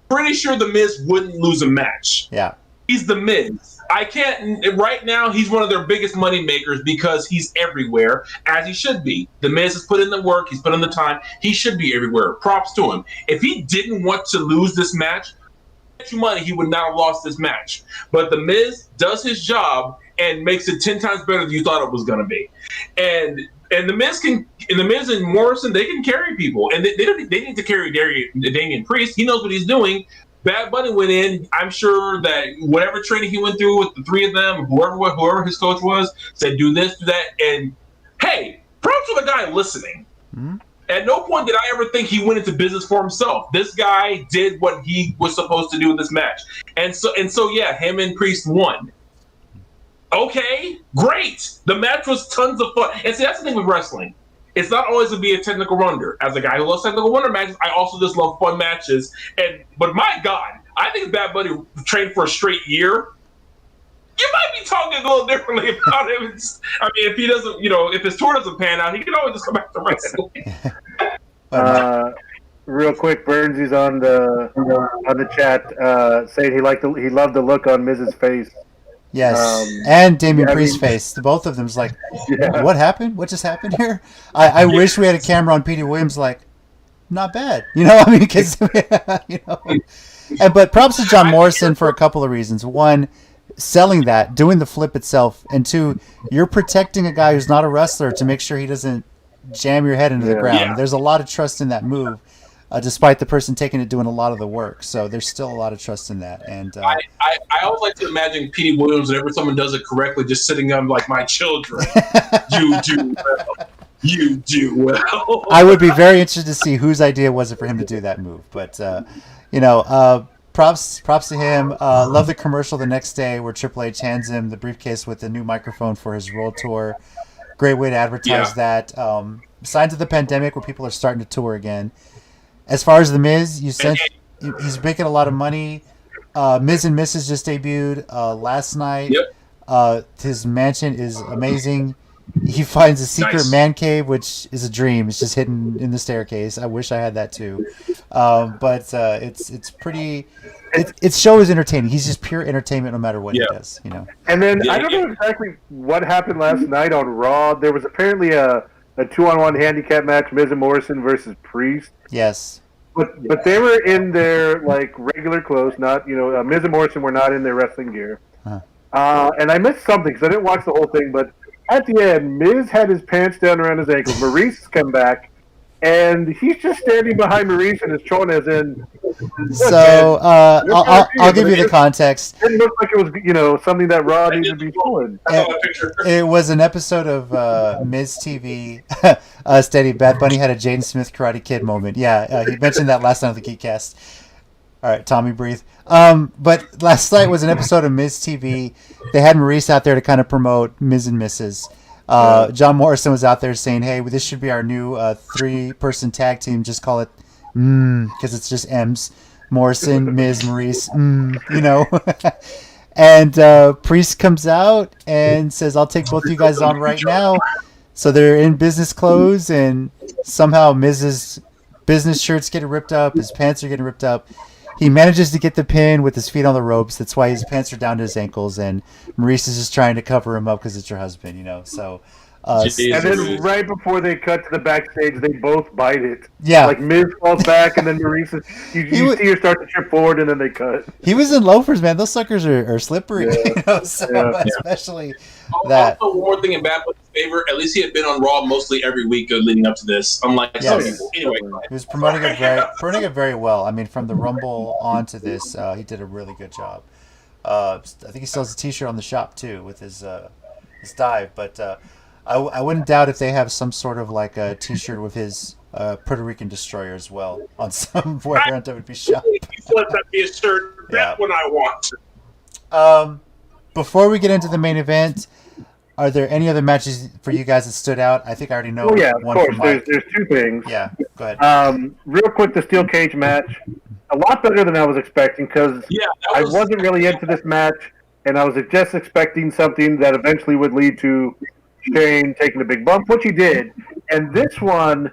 pretty sure The Miz wouldn't lose a match. yeah. He's The Miz. I can't. Right now, he's one of their biggest money makers because he's everywhere, as he should be. The Miz has put in the work. He's put in the time. He should be everywhere. Props to him. If he didn't want to lose this match, money, he would not have lost this match. But The Miz does his job and makes it 10 times better than you thought it was going to be. And The Miz and Morrison, they can carry people, and they need to carry Damian Priest. He knows what he's doing. Bad Bunny went in. I'm sure that whatever training he went through with the three of them, whoever his coach was, said do this, do that, and hey, props to the guy listening. Mm-hmm. At no point did I ever think he went into business for himself. This guy did what he was supposed to do in this match. And so yeah, him and Priest won. Okay, great. The match was tons of fun. And see, that's the thing with wrestling. It's not always to be a technical wonder. As a guy who loves technical wonder matches, I also just love fun matches. But my God, I think if Bad Bunny trained for a straight year, you might be talking a little differently about him. I mean, if he doesn't, if his tour doesn't pan out, he can always just come back to wrestling. Real quick, Burnsy's on the chat saying he loved the look on Miz's face. Yes, and Damian Priest's face. Both of them's like, what happened? What just happened here? I wish we had a camera on Petey Williams. Like, not bad, I mean, because but props to John Morrison for a couple of reasons. One, selling that, doing the flip itself, and two, you're protecting a guy who's not a wrestler to make sure he doesn't jam your head into the ground. Yeah. There's a lot of trust in that move, despite the person taking it doing a lot of the work. So there's still a lot of trust in that. And I always like to imagine Petey Williams, whenever someone does it correctly, just sitting on like, my children, you do well. You do well. I would be very interested to see whose idea was it for him to do that move. But props to him. Love the commercial the next day where Triple H hands him the briefcase with the new microphone for his world tour. Great way to advertise that. Signs of the pandemic where people are starting to tour again. As far as The Miz, he's making a lot of money. Miz and Mrs. just debuted last night. Yep. His mansion is amazing. He finds a secret man cave, which is a dream. It's just hidden in the staircase. I wish I had that too. But it's pretty. Its show is entertaining. He's just pure entertainment, no matter what he does. And then I don't know exactly what happened last night on Raw. There was apparently a 2-on-1 handicap match: Miz and Morrison versus Priest. Yes. But they were in their like regular clothes, not Miz and Morrison were not in their wrestling gear. Uh-huh. And I missed something because I didn't watch the whole thing, but. At the end, Miz had his pants down around his ankles. Maurice come back, and he's just standing behind Maurice and is trolling as in. So I'll give you the context. It looked like it was something that Raw needed to be showing. It was an episode of Miz TV. Steady. Bad Bunny had a Jaden Smith Karate Kid moment. Yeah, he mentioned that last night on the Geekcast. All right, Tommy, breathe. But last night was an episode of Miz TV. They had Maurice out there to kind of promote Miz and Mrs. John Morrison was out there saying, hey, this should be our new 3-person tag team. Just call it because it's just M's. Morrison, Miz, Maurice, And Priest comes out and says, I'll take both you guys on right now. So they're in business clothes, and somehow Miz's business shirt's getting ripped up. His pants are getting ripped up. He manages to get the pin with his feet on the ropes. That's why his pants are down to his ankles, and Maurice is just trying to cover him up because it's your husband, So, and then right before they cut to the backstage, they both bite it. Yeah, like Miz falls back, and then Maurice you see her start to trip forward, and then they cut. He was in loafers, man. Those suckers are slippery, especially that. Also, one more thing in Bad Bunny's favor, at least he had been on Raw mostly every week leading up to this, unlike some people. Anyway, he was promoting it very well. I mean, from the Rumble on to this, he did a really good job. I think he sells a T-shirt on the shop too with his dive. But I wouldn't doubt if they have some sort of like a T-shirt with his Puerto Rican destroyer as well on somewhere on WWE shop. Let that be a shirt. That's what I want. Before we get into the main event, are there any other matches for you guys that stood out? I think I already know. Oh yeah, of one course. from Mike. There's two things. Yeah, go ahead. Real quick, the steel cage match, a lot better than I was expecting because I wasn't really into this match, and I was just expecting something that eventually would lead to Shane taking a big bump, which he did. And this one,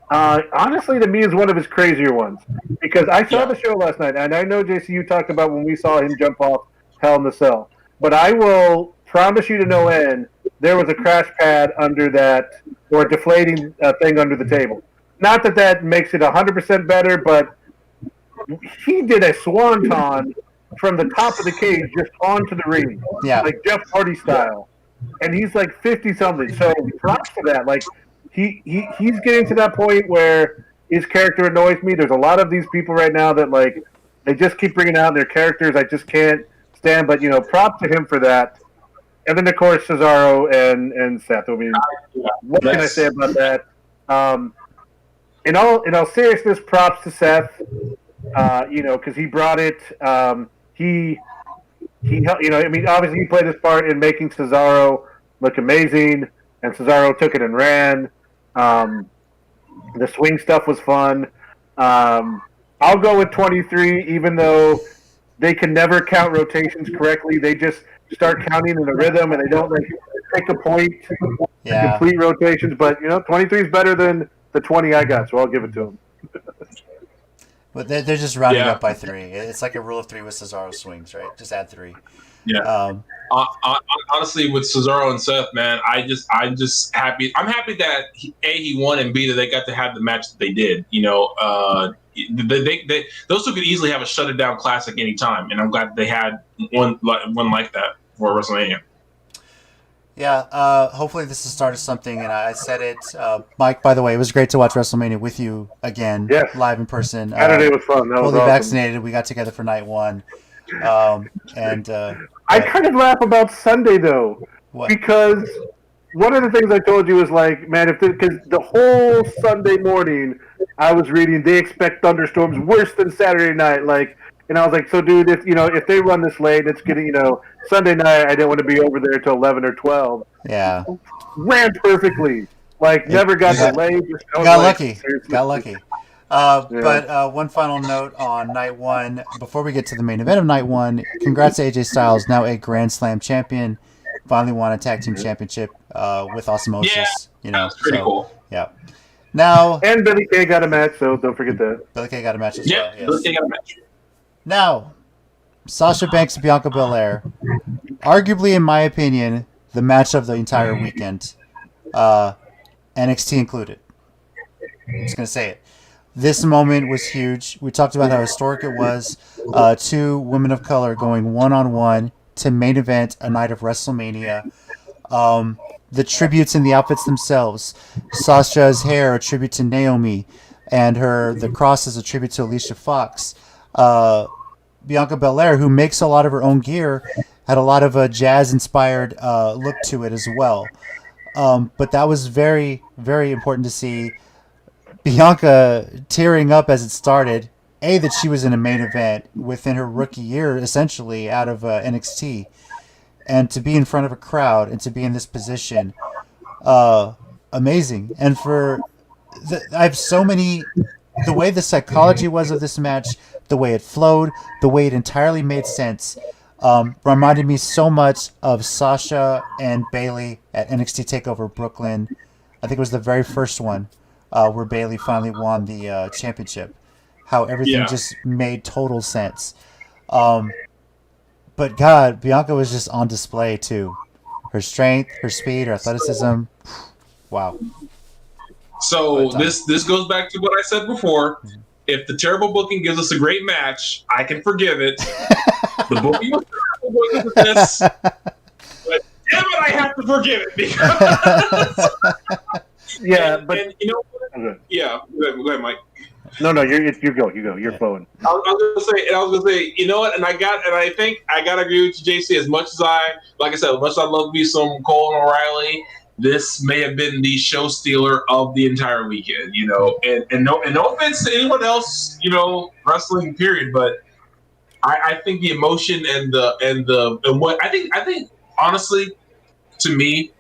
honestly, to me, is one of his crazier ones because I saw the show last night, and I know JC, you talked about when we saw him jump off Hell in the Cell, but I will promise you to no end, there was a crash pad under that, or a deflating thing under the table. Not that that makes it 100% better, but he did a swanton from the top of the cage just onto the ring, like Jeff Hardy style. And he's like 50-something, so props for that. Like, he's getting to that point where his character annoys me. There's a lot of these people right now that, like, they just keep bringing out their characters I just can't stand, but, props to him for that. And then, of course, Cesaro and Seth. I mean, what can I say about that? In all seriousness, props to Seth. Because he brought it. He obviously he played his part in making Cesaro look amazing, and Cesaro took it and ran. The swing stuff was fun. I'll go with 23, even though they can never count rotations correctly. They just start counting in a rhythm, and they don't pick a point to complete rotations. But 23 is better than the 20 I got, so I'll give it to him. But they're just rounding up by 3. It's like a rule of 3 with Cesaro swings, right? Just add 3. Yeah. Honestly, with Cesaro and Seth, man, I'm just happy. I'm happy that he won, and B, that they got to have the match that they did. Those two could easily have a shut it down classic anytime, and I'm glad they had one like that for WrestleMania. Yeah, hopefully this is the start of something, and I said it. Mike, by the way, it was great to watch WrestleMania with you again, live in person. Saturday was fun. That was fully awesome. Vaccinated. We got together for night 1. I kind of laugh about Sunday, though, because one of the things I told you was like, man, because the whole Sunday morning I was reading they expect thunderstorms worse than Saturday night, like. And I was like, so, dude, if they run this late, it's getting, Sunday night, I didn't want to be over there till 11 or 12. Yeah. Ran perfectly. Like, never got delayed. Got lucky. Got lucky. But one final note on night 1, before we get to the main event of night 1, congrats to AJ Styles, now a Grand Slam champion. Finally won a tag team championship with Osmosis. Yeah, that's pretty cool. Yeah. Now, and Billy Kay got a match, so don't forget that. Billy Kay got a match as well. Yes. Billy Kay got a match. Now, Sasha Banks and Bianca Belair, arguably, in my opinion, the match of the entire weekend, NXT included. I'm just going to say it. This moment was huge. We talked about how historic it was. 2 women of color going one-on-one to main event a night of WrestleMania. The tributes in the outfits themselves. Sasha's hair, a tribute to Naomi, and the cross is a tribute to Alicia Fox. Bianca Belair, who makes a lot of her own gear, had a lot of a jazz-inspired look to it as well. But that was very, very important to see. Bianca tearing up as it started. That she was in a main event within her rookie year, essentially, out of NXT. And to be in front of a crowd and to be in this position, amazing. And I have so many... The way the psychology was of this match, the way it flowed, the way it entirely made sense, reminded me so much of Sasha and Bayley at NXT TakeOver Brooklyn. I think it was the very first one where Bayley finally won the championship. How everything just made total sense. But God, Bianca was just on display too. Her strength, her speed, her athleticism. Wow. So this goes back to what I said before. If the terrible booking gives us a great match, I can forgive it. The booking was terrible with this, but damn it, I have to forgive it because. Yeah, but and you know what? Yeah, go ahead, Mike. No, you go. You're flowing. I was gonna say, you know what? And I think I gotta agree with you, JC. As much as like I said, as much as I love me some Cole and O'Reilly, this may have been the show stealer of the entire weekend. And no offense to anyone else, wrestling period, but I think the emotion and what I think honestly, to me,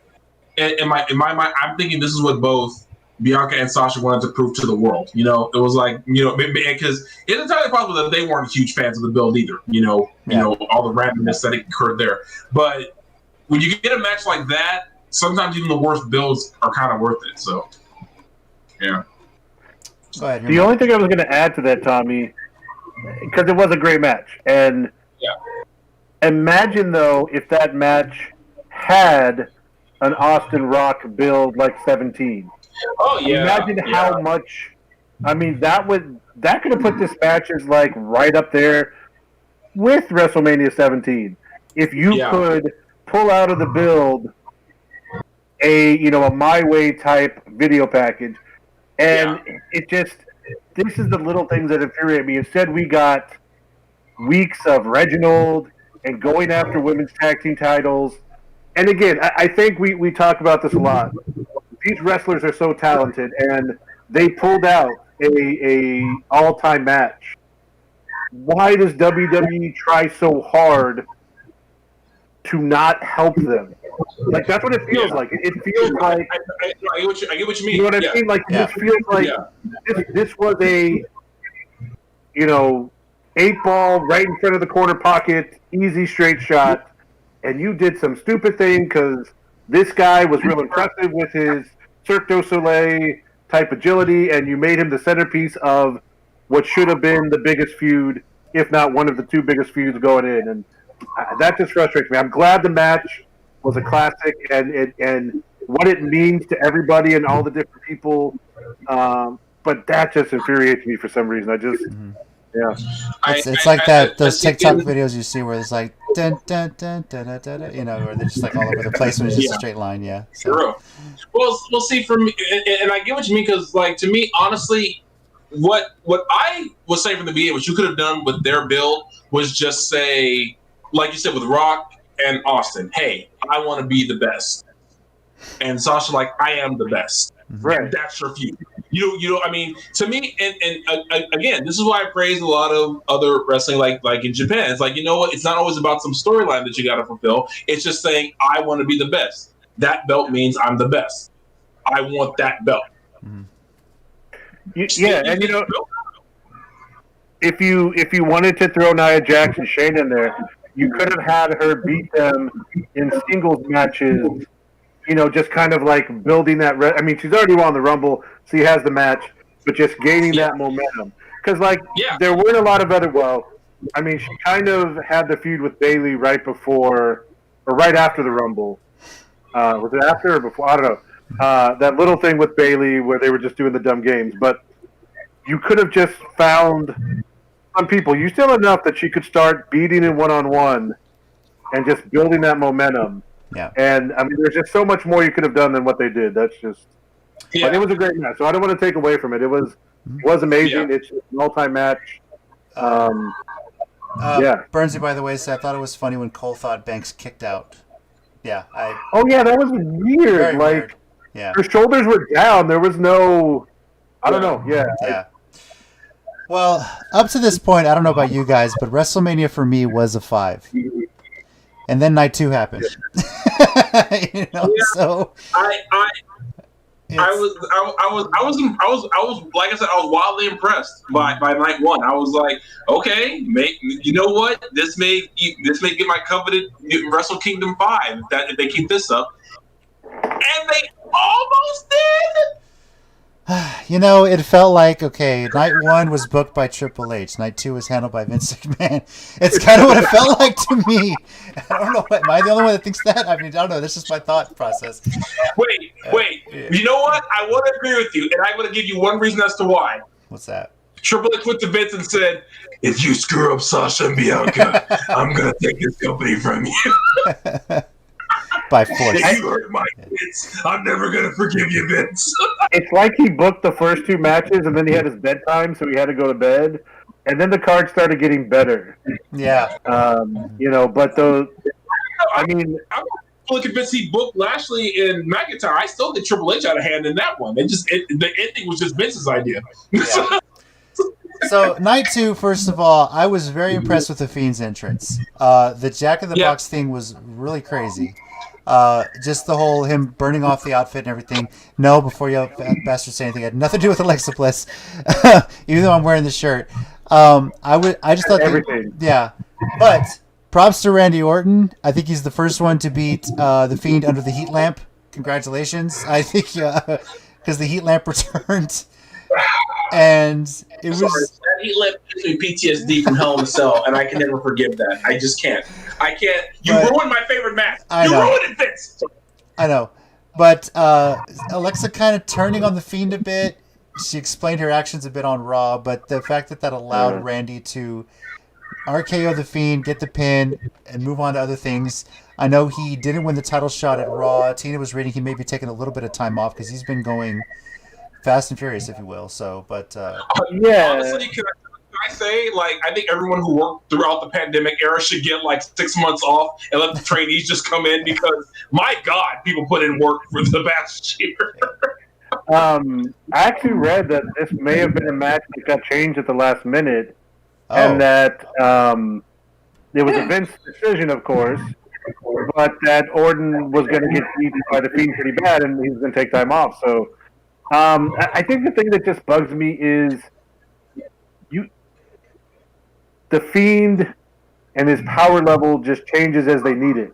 in my mind, I'm thinking this is what both Bianca and Sasha wanted to prove to the world. It was like, because it's entirely possible that they weren't huge fans of the build either. All the randomness that occurred there. But when you get a match like that, sometimes even the worst builds are kind of worth it. So, yeah. Go ahead. The only thing I was going to add to that, Tommy, because it was a great match, and imagine though if that match had an Austin Rock build like 17. Oh yeah! Imagine how much. I mean, that could have put this match as like right up there with WrestleMania 17. If you could pull out of the build a My Way type video package, and this is the little things that infuriate me. Instead, we got weeks of Reginald and going after women's tag team titles. And again, I think we talk about this a lot. These wrestlers are so talented, and they pulled out a all-time match. Why does WWE try so hard to not help them? Like, that's what it feels like. It feels like I get what you mean. You know what I mean? Like, this feels like this was a 8-ball right in front of the corner pocket, easy straight shot, and you did some stupid thing because this guy was real impressive with his Cirque du Soleil type agility, and you made him the centerpiece of what should have been the biggest feud, if not one of the two biggest feuds going in. And that just frustrates me. I'm glad the match was a classic, and what it means to everybody and all the different people. But that just infuriates me for some reason. I just, It's like those TikTok videos you see where it's like dun dun dun dun dun dun, where they're just like all over the place when it's just a straight line. Yeah. So. True. Well, we'll see. For me, and I get what you mean, because like to me, honestly, what I was saying from the beginning, what you could have done with their build was just say, like you said with Rock and Austin, hey, I want to be the best, and Sasha like, I am the best. Right. And that's your feud. I mean, to me, and again, this is why I praise a lot of other wrestling, like in Japan. It's like, you know what? It's not always about some storyline that you got to fulfill. It's just saying, I want to be the best. That belt means I'm the best. I want that belt. Mm-hmm. And if you wanted to throw Nia Jax and Shane in there, you could have had her beat them in singles matches. Just kind of like building that. I mean, she's already won the Rumble, so he has the match, but just gaining that momentum. Because, there weren't a lot of other. Well, I mean, she kind of had the feud with Bayley right before or right after the Rumble. Was it after or before? I don't know. That little thing with Bayley where they were just doing the dumb games. But you could have just found some people. You still enough that she could start beating in one-on-one and just building that momentum. Yeah. And, I mean, there's just so much more you could have done than what they did. That's just... Yeah. But it was a great match, so I don't want to take away from it. It was amazing. Yeah. It's an all-time match. Burnsy, by the way, said, I thought it was funny when Cole thought Banks kicked out. Yeah. Oh, yeah, that was weird. Weird. Yeah. Her shoulders were down. There was no... I don't know. Yeah. Yeah. Well, up to this point, I don't know about you guys, but WrestleMania for me was a 5. And then night 2 happened. So I was like I said, I was wildly impressed by night 1. I was like, okay, you know what? This may get my coveted Wrestle Kingdom 5 if they keep this up. And they almost did. It felt like, okay, night 1 was booked by Triple H. Night 2 was handled by Vince McMahon. It's kind of what it felt like to me. I don't know. Am I the only one that thinks that? I mean, I don't know. That's just my thought process. Wait. You know what? I want to agree with you, and I'm going to give you one reason as to why. What's that? Triple H went to Vince and said, if you screw up Sasha and Bianca, I'm going to take this company from you. by force. You hurt my kids. I'm never gonna forgive you, Vince. It's like he booked the first 2 matches and then he had his bedtime, so he had to go to bed. And then the card started getting better. Yeah. But I mean, I'm fully convinced he booked Lashley and McIntyre. I still think Triple H had a hand in that one. The ending was just Vince's idea. Yeah. So, night 2, first of all, I was very impressed with The Fiend's entrance. The Jack in the Box thing was really crazy. Just the whole him burning off the outfit and everything. No, before you bastards say anything, it had nothing to do with Alexa Bliss, even though I'm wearing the shirt. I just thought everything. But props to Randy Orton. I think he's the first one to beat the Fiend under the heat lamp. Congratulations. I think because the heat lamp returned. And it was that heat lamp gives me PTSD from Hell in a Cell, and I can never forgive that. I just can't. I can't. You ruined my favorite match. You ruined it, Vince. I know, but Alexa kind of turning on the Fiend a bit. She explained her actions a bit on Raw, but the fact that allowed Randy to RKO the Fiend, get the pin, and move on to other things. I know he didn't win the title shot at Raw. Tina was reading he may be taking a little bit of time off because he's been going fast and furious, if you will. So, but honestly, can I say, like, I think everyone who worked throughout the pandemic era should get like 6 months off and let the trainees just come in because, my God, people put in work for the past year. I actually read that this may have been a match that got changed at the last minute, and that it was a Vince decision, of course, but that Orton was going to get beaten by the Fiend pretty bad, and he was going to take time off. So. I think the thing that just bugs me is the Fiend and his power level just changes as they need it.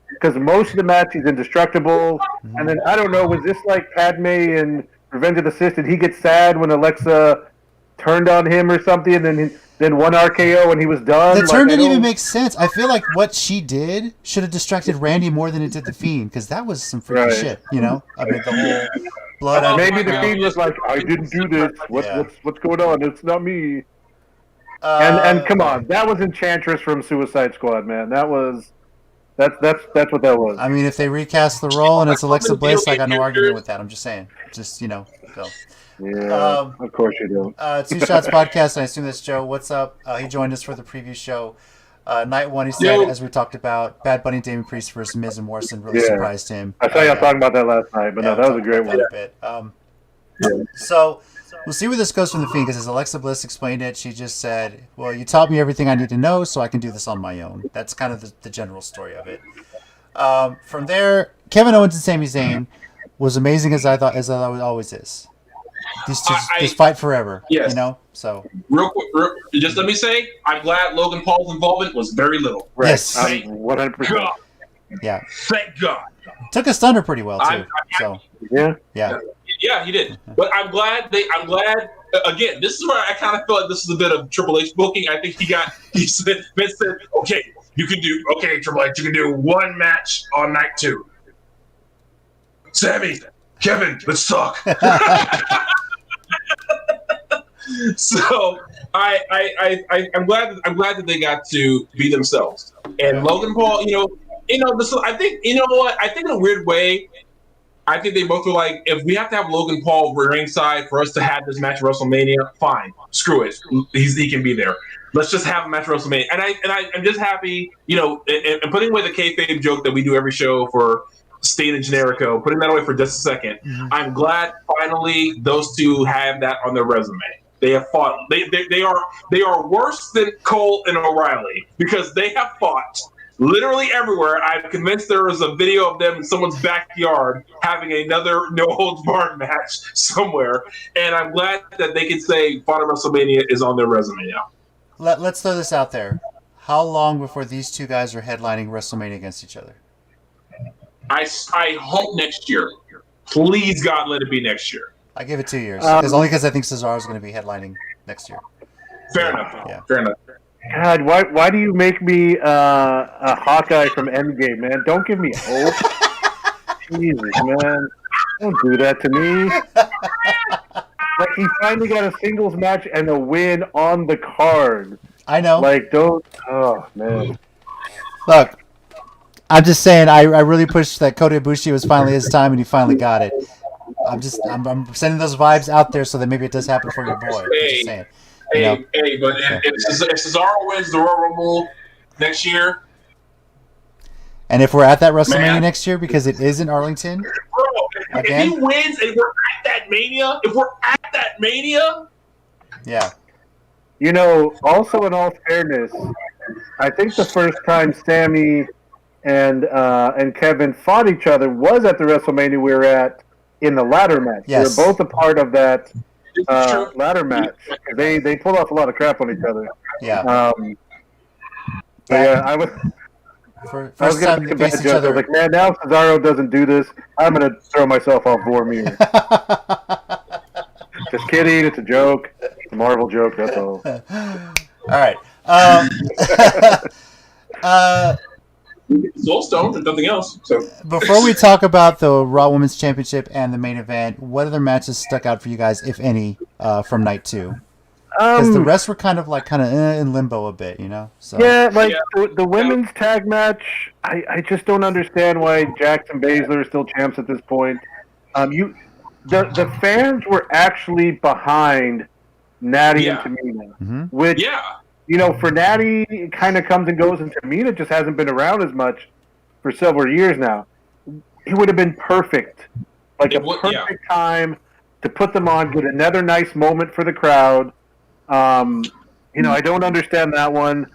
Because most of the match he's indestructible, and then I don't know, was this like Padme in Revenge of the Sith? Did he get sad when Alexa turned on him or something, and then one RKO and he was done? The turn didn't even make sense. I feel like what she did should have distracted Randy more than it did the Fiend, because that was some freaking shit, I mean, the whole blood. Maybe the Fiend was like, I didn't do this. What's going on? It's not me. And come on, that was Enchantress from Suicide Squad, man. That's what that was. I mean, if they recast the role and it's Alexa Bliss, I got no argument with that. I'm just saying, go. Yeah, of course you do. Two Shots Podcast, and I assume that's Joe. What's up? He joined us for the preview show. Night 1, he said, as we talked about, Bad Bunny, Damien Priest versus Miz and Morrison really surprised him. I saw y'all talking about that last night, but no, that was a great one. A bit. So we'll see where this goes from the Fiend, because as Alexa Bliss explained it, she just said, well, you taught me everything I need to know, so I can do this on my own. That's kind of the general story of it. From there, Kevin Owens and Sami Zayn was amazing as I thought it always is. These two just fight forever, So real quick, just let me say, I'm glad Logan Paul's involvement was very little. Right. Yes, 100%. Yeah, thank God. Took a stunner pretty well too. Yeah, he did. But I'm glad. Again, this is where I kind of feel like this is a bit of Triple H booking. I think Vince said, okay, Triple H, you can do one match on night 2. Sammy, Kevin, let's talk. So I'm glad that they got to be themselves. And Logan Paul, I think in a weird way, I think they both were like, if we have to have Logan Paul ringside for us to have this match at WrestleMania, fine, screw it, he can be there. Let's just have a match at WrestleMania. And I'm just happy, and putting away the kayfabe joke that we do every show for State and Generico, putting that away for just a second. Mm-hmm. I'm glad finally those two have that on their resume. They have fought. They are worse than Cole and O'Reilly because they have fought literally everywhere. I'm convinced there is a video of them in someone's backyard having another no holds barred match somewhere, and I'm glad that they can say fought at WrestleMania is on their resume now. Let's throw this out there. How long before these two guys are headlining WrestleMania against each other? I hope next year. Please, God, let it be next year. I give it 2 years. Because I think Cesaro is going to be headlining next year. Fair enough. Yeah. Fair enough. God, why do you make me a Hawkeye from Endgame, man? Don't give me hope. Jesus, man. Don't do that to me. Like, he finally got a singles match and a win on the card. I know. Like, don't... Oh, man. Look, I'm just saying, I really pushed that Kota Ibushi was finally his time, and he finally got it. I'm sending those vibes out there so that maybe it does happen for your boy. I'm just saying. But if Cesaro wins the Royal Rumble next year, and if we're at that WrestleMania next year, because it is in Arlington, bro, if he wins and we're at that Mania, yeah. You know, also in all fairness, I think the first time Sammy and Kevin fought each other was at the WrestleMania we were at in the ladder match. Yes. They were both a part of that ladder match. They pulled off a lot of crap on each other. Yeah. I was going to face each other. Like, man, now Cesaro doesn't do this. I'm going to throw myself off Vormir. Just kidding. It's a joke. It's a Marvel joke. That's all. All right. Soulstone, if nothing else. So before we talk about the Raw Women's Championship and the main event, what other matches stuck out for you guys, if any, from night 2? Because the rest were kind of in limbo a bit, you know. So yeah, the women's tag match, I just don't understand why Jackson Baszler is still champs at this point. The fans were actually behind Natty and Tamina, which. Yeah. You know, for Natty, it kind of comes and goes, and Tamina just hasn't been around as much for several years now. It would have been perfect. Perfect time to put them on, get another nice moment for the crowd. You know, I don't understand that one.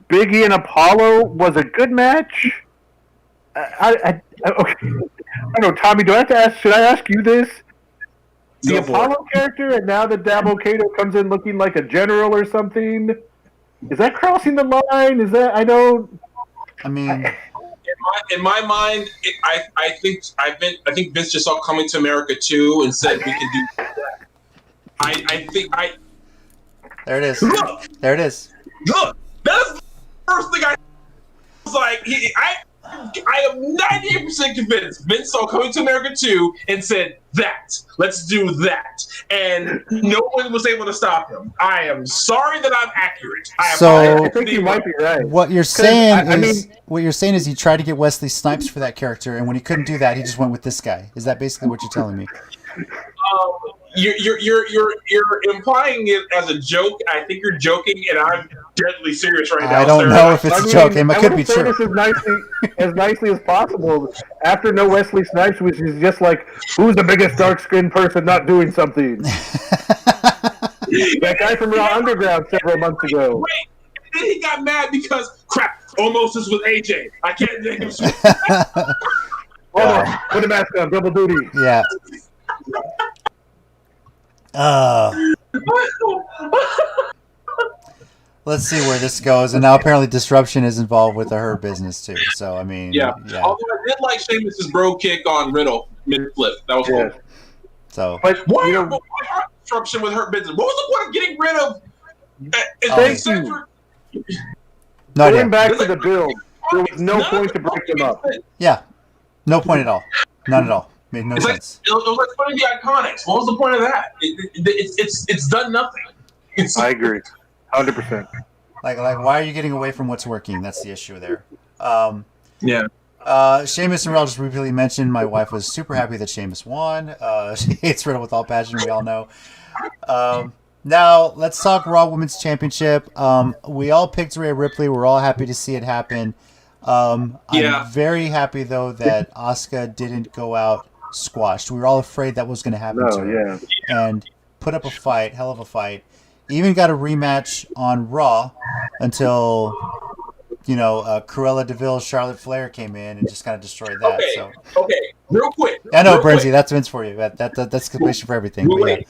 Big E and Apollo was a good match. Okay. I don't know, Tommy, should I ask you this? The Apollo character, and now that Dabo Kato comes in looking like a general or something, is that crossing the line? Is that in my mind, I think Vince just saw Coming to America 2 and said we can do that. There it is. There it is. Look, that's the first thing I was like. I am 98% convinced Vince saw Coming to America 2 and said, let's do that. And no one was able to stop him. I am sorry that I'm accurate. I think you might be right. What you're saying is he tried to get Wesley Snipes for that character, and when he couldn't do that, he just went with this guy. Is that basically what you're telling me? You're implying it as a joke. I think you're joking, and I'm deadly serious right now. I don't know if it's a joke. It could be true. This as nicely as possible. After no Wesley Snipes, which is just like, who's the biggest dark-skinned person not doing something? That guy from Raw Underground several months ago. Wait, and then he got mad because crap. Almost is with AJ. I can't name him. Hold on, put the mask on. Double duty. Yeah. Let's see where this goes. And now apparently Disruption is involved with the Hurt Business too. So I mean, yeah. Although I did like Sheamus's bro kick on Riddle mid flip. That was cool. So, but why Disruption with Hurt Business? What was the point of getting rid of? Going back to the build, there was no point to break them up. Yeah, no point at all. None at all. Made no sense. It was like one of the Iconics. What was the point of that? It's done nothing. I agree, 100%. Like why are you getting away from what's working? That's the issue there. Yeah. Sheamus and Riddle just briefly mentioned. My wife was super happy that Sheamus won. She hates Riddle with all passion. We all know. Now let's talk Raw Women's Championship. We all picked Rhea Ripley. We're all happy to see it happen. I'm very happy though that Asuka didn't go out squashed. We were all afraid that was going to happen to her. And put up a fight, hell of a fight. Even got a rematch on Raw until Cruella DeVille, Charlotte Flair came in and just kind of destroyed that. Okay, real quick. I know, Bernsey, that's Vince for you. That's completion for everything. Wait,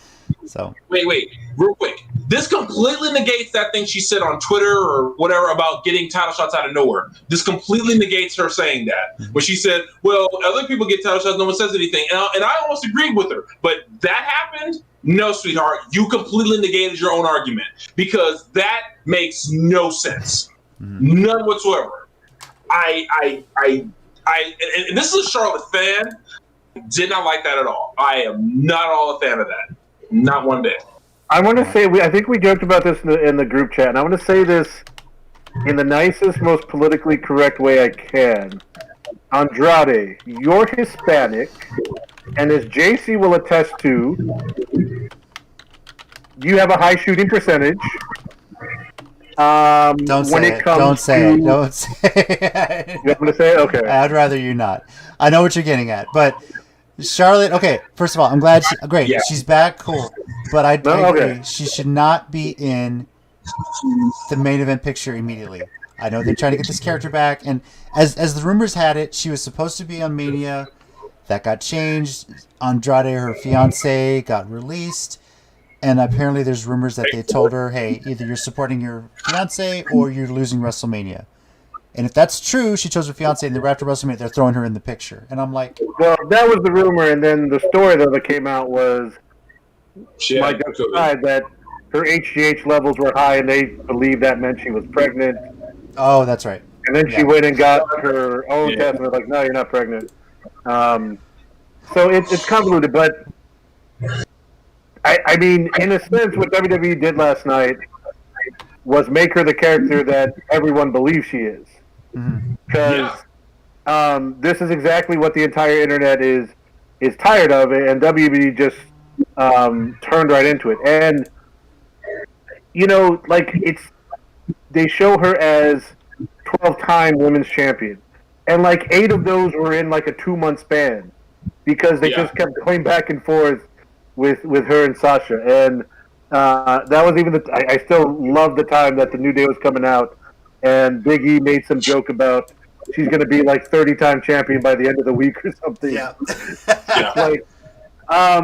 real quick. This completely negates that thing she said on Twitter or whatever about getting title shots out of nowhere. This completely negates her saying that. When she said, well, other people get title shots, no one says anything. And I almost agreed with her. But that happened? No, sweetheart. You completely negated your own argument because that makes no sense. None whatsoever. And this is a Charlotte fan. Did not like that at all. I am not all a fan of that. Not one bit. I want to say I think we joked about this in the group chat, and I want to say this in the nicest, most politically correct way I can, Andrade, you're Hispanic, and as JC will attest to, you have a high shooting percentage. Don't when say it it. comes Don't say to, it. Don't say it. You want me to say it? Okay. I'd rather you not. I know what you're getting at, but Charlotte. Okay, first of all, I'm glad. Great, Yeah. she's back. Cool, but I agree. okay. She should not be in the main event picture immediately. I know they're trying to get this character back, and as the rumors had it, she was supposed to be on Mania. That got changed. Andrade, her fiance, got released. And apparently there's rumors that they told her, hey, either you're supporting your fiance or you're losing WrestleMania. And if that's true, she chose her fiance, and then after WrestleMania, they're throwing her in the picture. And I'm like... Well, that was the rumor, and then the story that came out was Mike decided that her HGH levels were high, and they believed that meant she was pregnant. Oh, that's right. And then she went and got her own test, and they're like, no, you're not pregnant. So it's convoluted, but... I mean, in a sense, what WWE did last night was make her the character that everyone believes she is. Because this is exactly what the entire internet is tired of, and WWE just turned right into it. And, you know, like, they show her as 12-time women's champion. And, like, 8 of those were in, like, a 2-month span. Because they just kept going back and forth with her and Sasha, and that was even I still love the time that the New Day was coming out, and Big E made some joke about she's going to be like 30-time champion by the end of the week or something. Yeah. Like, I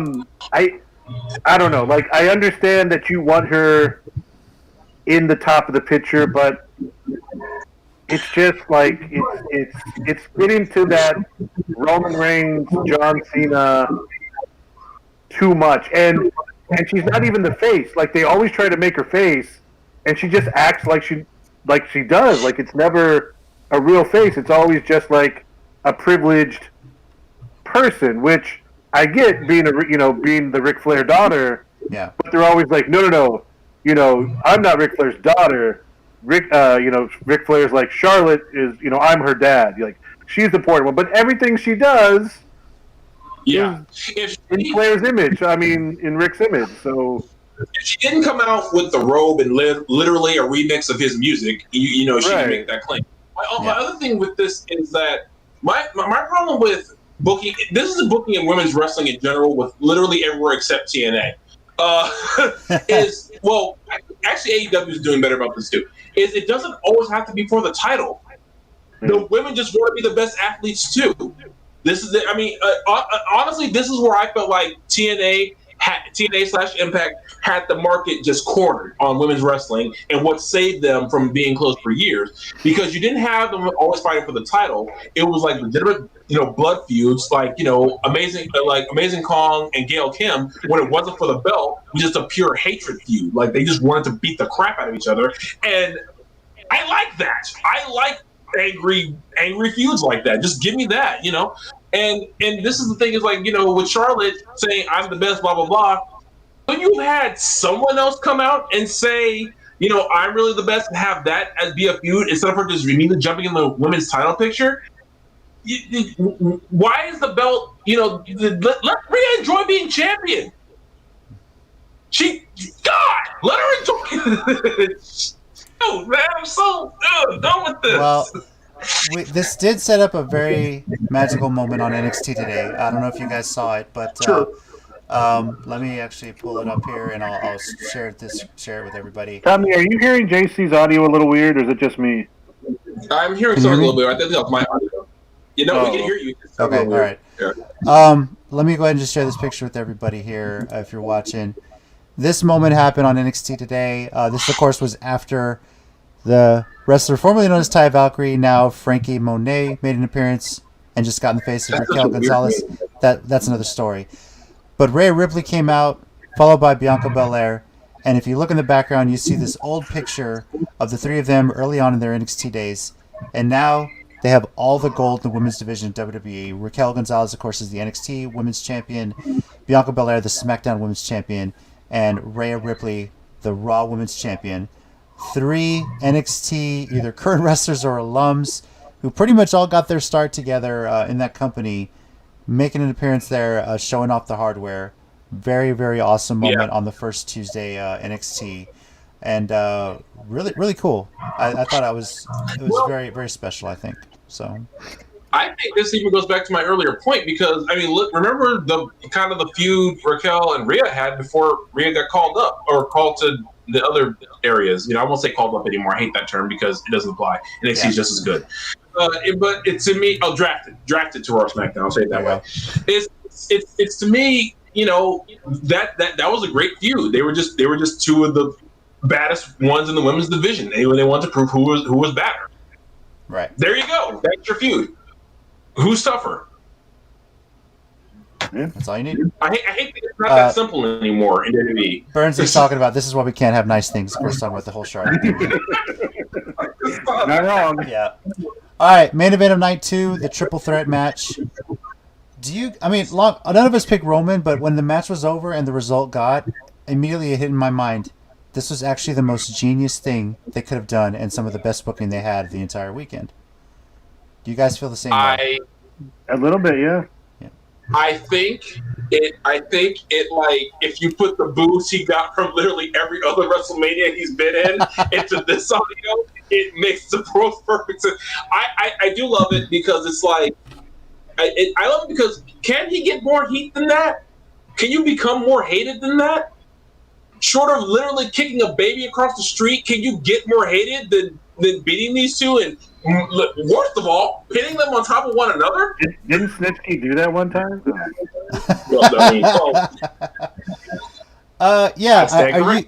don't know. Like, I understand that you want her in the top of the picture, but it's just like it's getting to that Roman Reigns, John Cena too much, and she's not even the face. Like, they always try to make her face, and she just acts like she does. Like, it's never a real face. It's always just like a privileged person, which I get being the Ric Flair daughter. Yeah. But they're always like, no. You know, I'm not Ric Flair's daughter. Ric Flair's like, Charlotte is. You know, I'm her dad. Like, she's the important one. But everything she does. Yeah, in Flair's image. I mean, in Rick's image. So if she didn't come out with the robe and literally a remix of his music, she can make that claim. My other thing with this is that my problem with booking, this is the booking of women's wrestling in general with literally everywhere except TNA, is, well, actually AEW is doing better about this too, is it doesn't always have to be for the title. The women just want to be the best athletes too. This is honestly, this is where I felt like TNA/Impact had the market just cornered on women's wrestling, and what saved them from being closed for years, because you didn't have them always fighting for the title. It was like legitimate, blood feuds, like Amazing Kong and Gail Kim. When it wasn't for the belt, it was just a pure hatred feud. Like, they just wanted to beat the crap out of each other, and I like that. I like angry feuds like that. Just give me that, And this is the thing is, like, with Charlotte saying I'm the best, blah blah blah. When you had someone else come out and say, I'm really the best, and have that as be a feud instead of her just immediately jumping in the women's title picture. Why is the belt? Let Rhea enjoy being champion. Let her enjoy. Oh, man, I'm so done with this. Well, this did set up a very magical moment on NXT today. I don't know if you guys saw it, but let me actually pull it up here, and I'll share it with everybody. Tommy, are you hearing JC's audio a little weird, or is it just me? I'm hearing something a little bit. I think that's my audio. We can hear you. Okay, all right. Yeah. Let me go ahead and just share this picture with everybody here, if you're watching. This moment happened on NXT today. This, of course, was after the wrestler formerly known as Ty Valkyrie, now Frankie Monet, made an appearance and just got in the face of Raquel Gonzalez. That's another story. But Rhea Ripley came out, followed by Bianca Belair. And if you look in the background, you see this old picture of the three of them early on in their NXT days. And now they have all the gold in the women's division of WWE. Raquel Gonzalez, of course, is the NXT Women's Champion. Bianca Belair, the SmackDown Women's Champion. And Rhea Ripley, the Raw Women's Champion. 3 NXT either current wrestlers or alums who pretty much all got their start together in that company, making an appearance there, showing off the hardware. Very, very awesome moment on the first Tuesday NXT, and really, really cool. I thought it was very, very special. I think so. I think this even goes back to my earlier point because I mean, look, remember the kind of the feud Raquel and Rhea had before Rhea got called up or called to the other areas. You know, I won't say called up anymore. I hate that term because it doesn't apply. NXT is just as good. But it's to me, drafted to Raw SmackDown. I'll say it that way. It's to me, you know, that was a great feud. They were just two of the baddest ones in the women's division. They wanted to prove who was badder. Right. There you go. That's your feud. Who's tougher? Yeah. That's all you need. I hate that it's not that simple anymore in WWE. Burns is talking about this is why we can't have nice things. Of course, talking about the whole show. Not wrong. Yeah. All right, main event of night 2, the triple threat match. None of us picked Roman, but when the match was over and the result got, immediately it hit in my mind. This was actually the most genius thing they could have done and some of the best booking they had the entire weekend. Do you guys feel the same way? A little bit, yeah. I think it like if you put the boost he got from literally every other WrestleMania he's been in into this audio, it makes the perfect sense. I do love it because it's like I love it because can he get more heat than that? Can you become more hated than that? Short of literally kicking a baby across the street, can you get more hated than beating these two? And worst of all, pitting them on top of one another? Didn't Snitsky do that one time?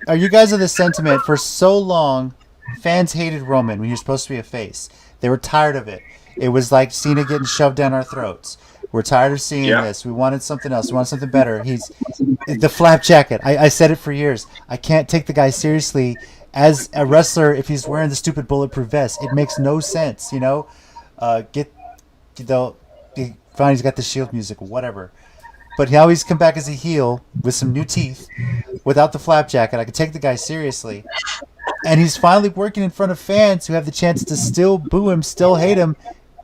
Are you guys of the sentiment for so long fans hated Roman when he was supposed to be a face? They were tired of it. It was like Cena getting shoved down our throats. We're tired of seeing this. We wanted something else. We wanted something better. He's the flap jacket. I said it for years. I can't take the guy seriously as a wrestler if he's wearing the stupid bulletproof vest. It makes no sense, you know. Fine, he's got the Shield music, whatever. But now he's come back as a heel with some new teeth, without the flap jacket. I can take the guy seriously, and he's finally working in front of fans who have the chance to still boo him, still hate him.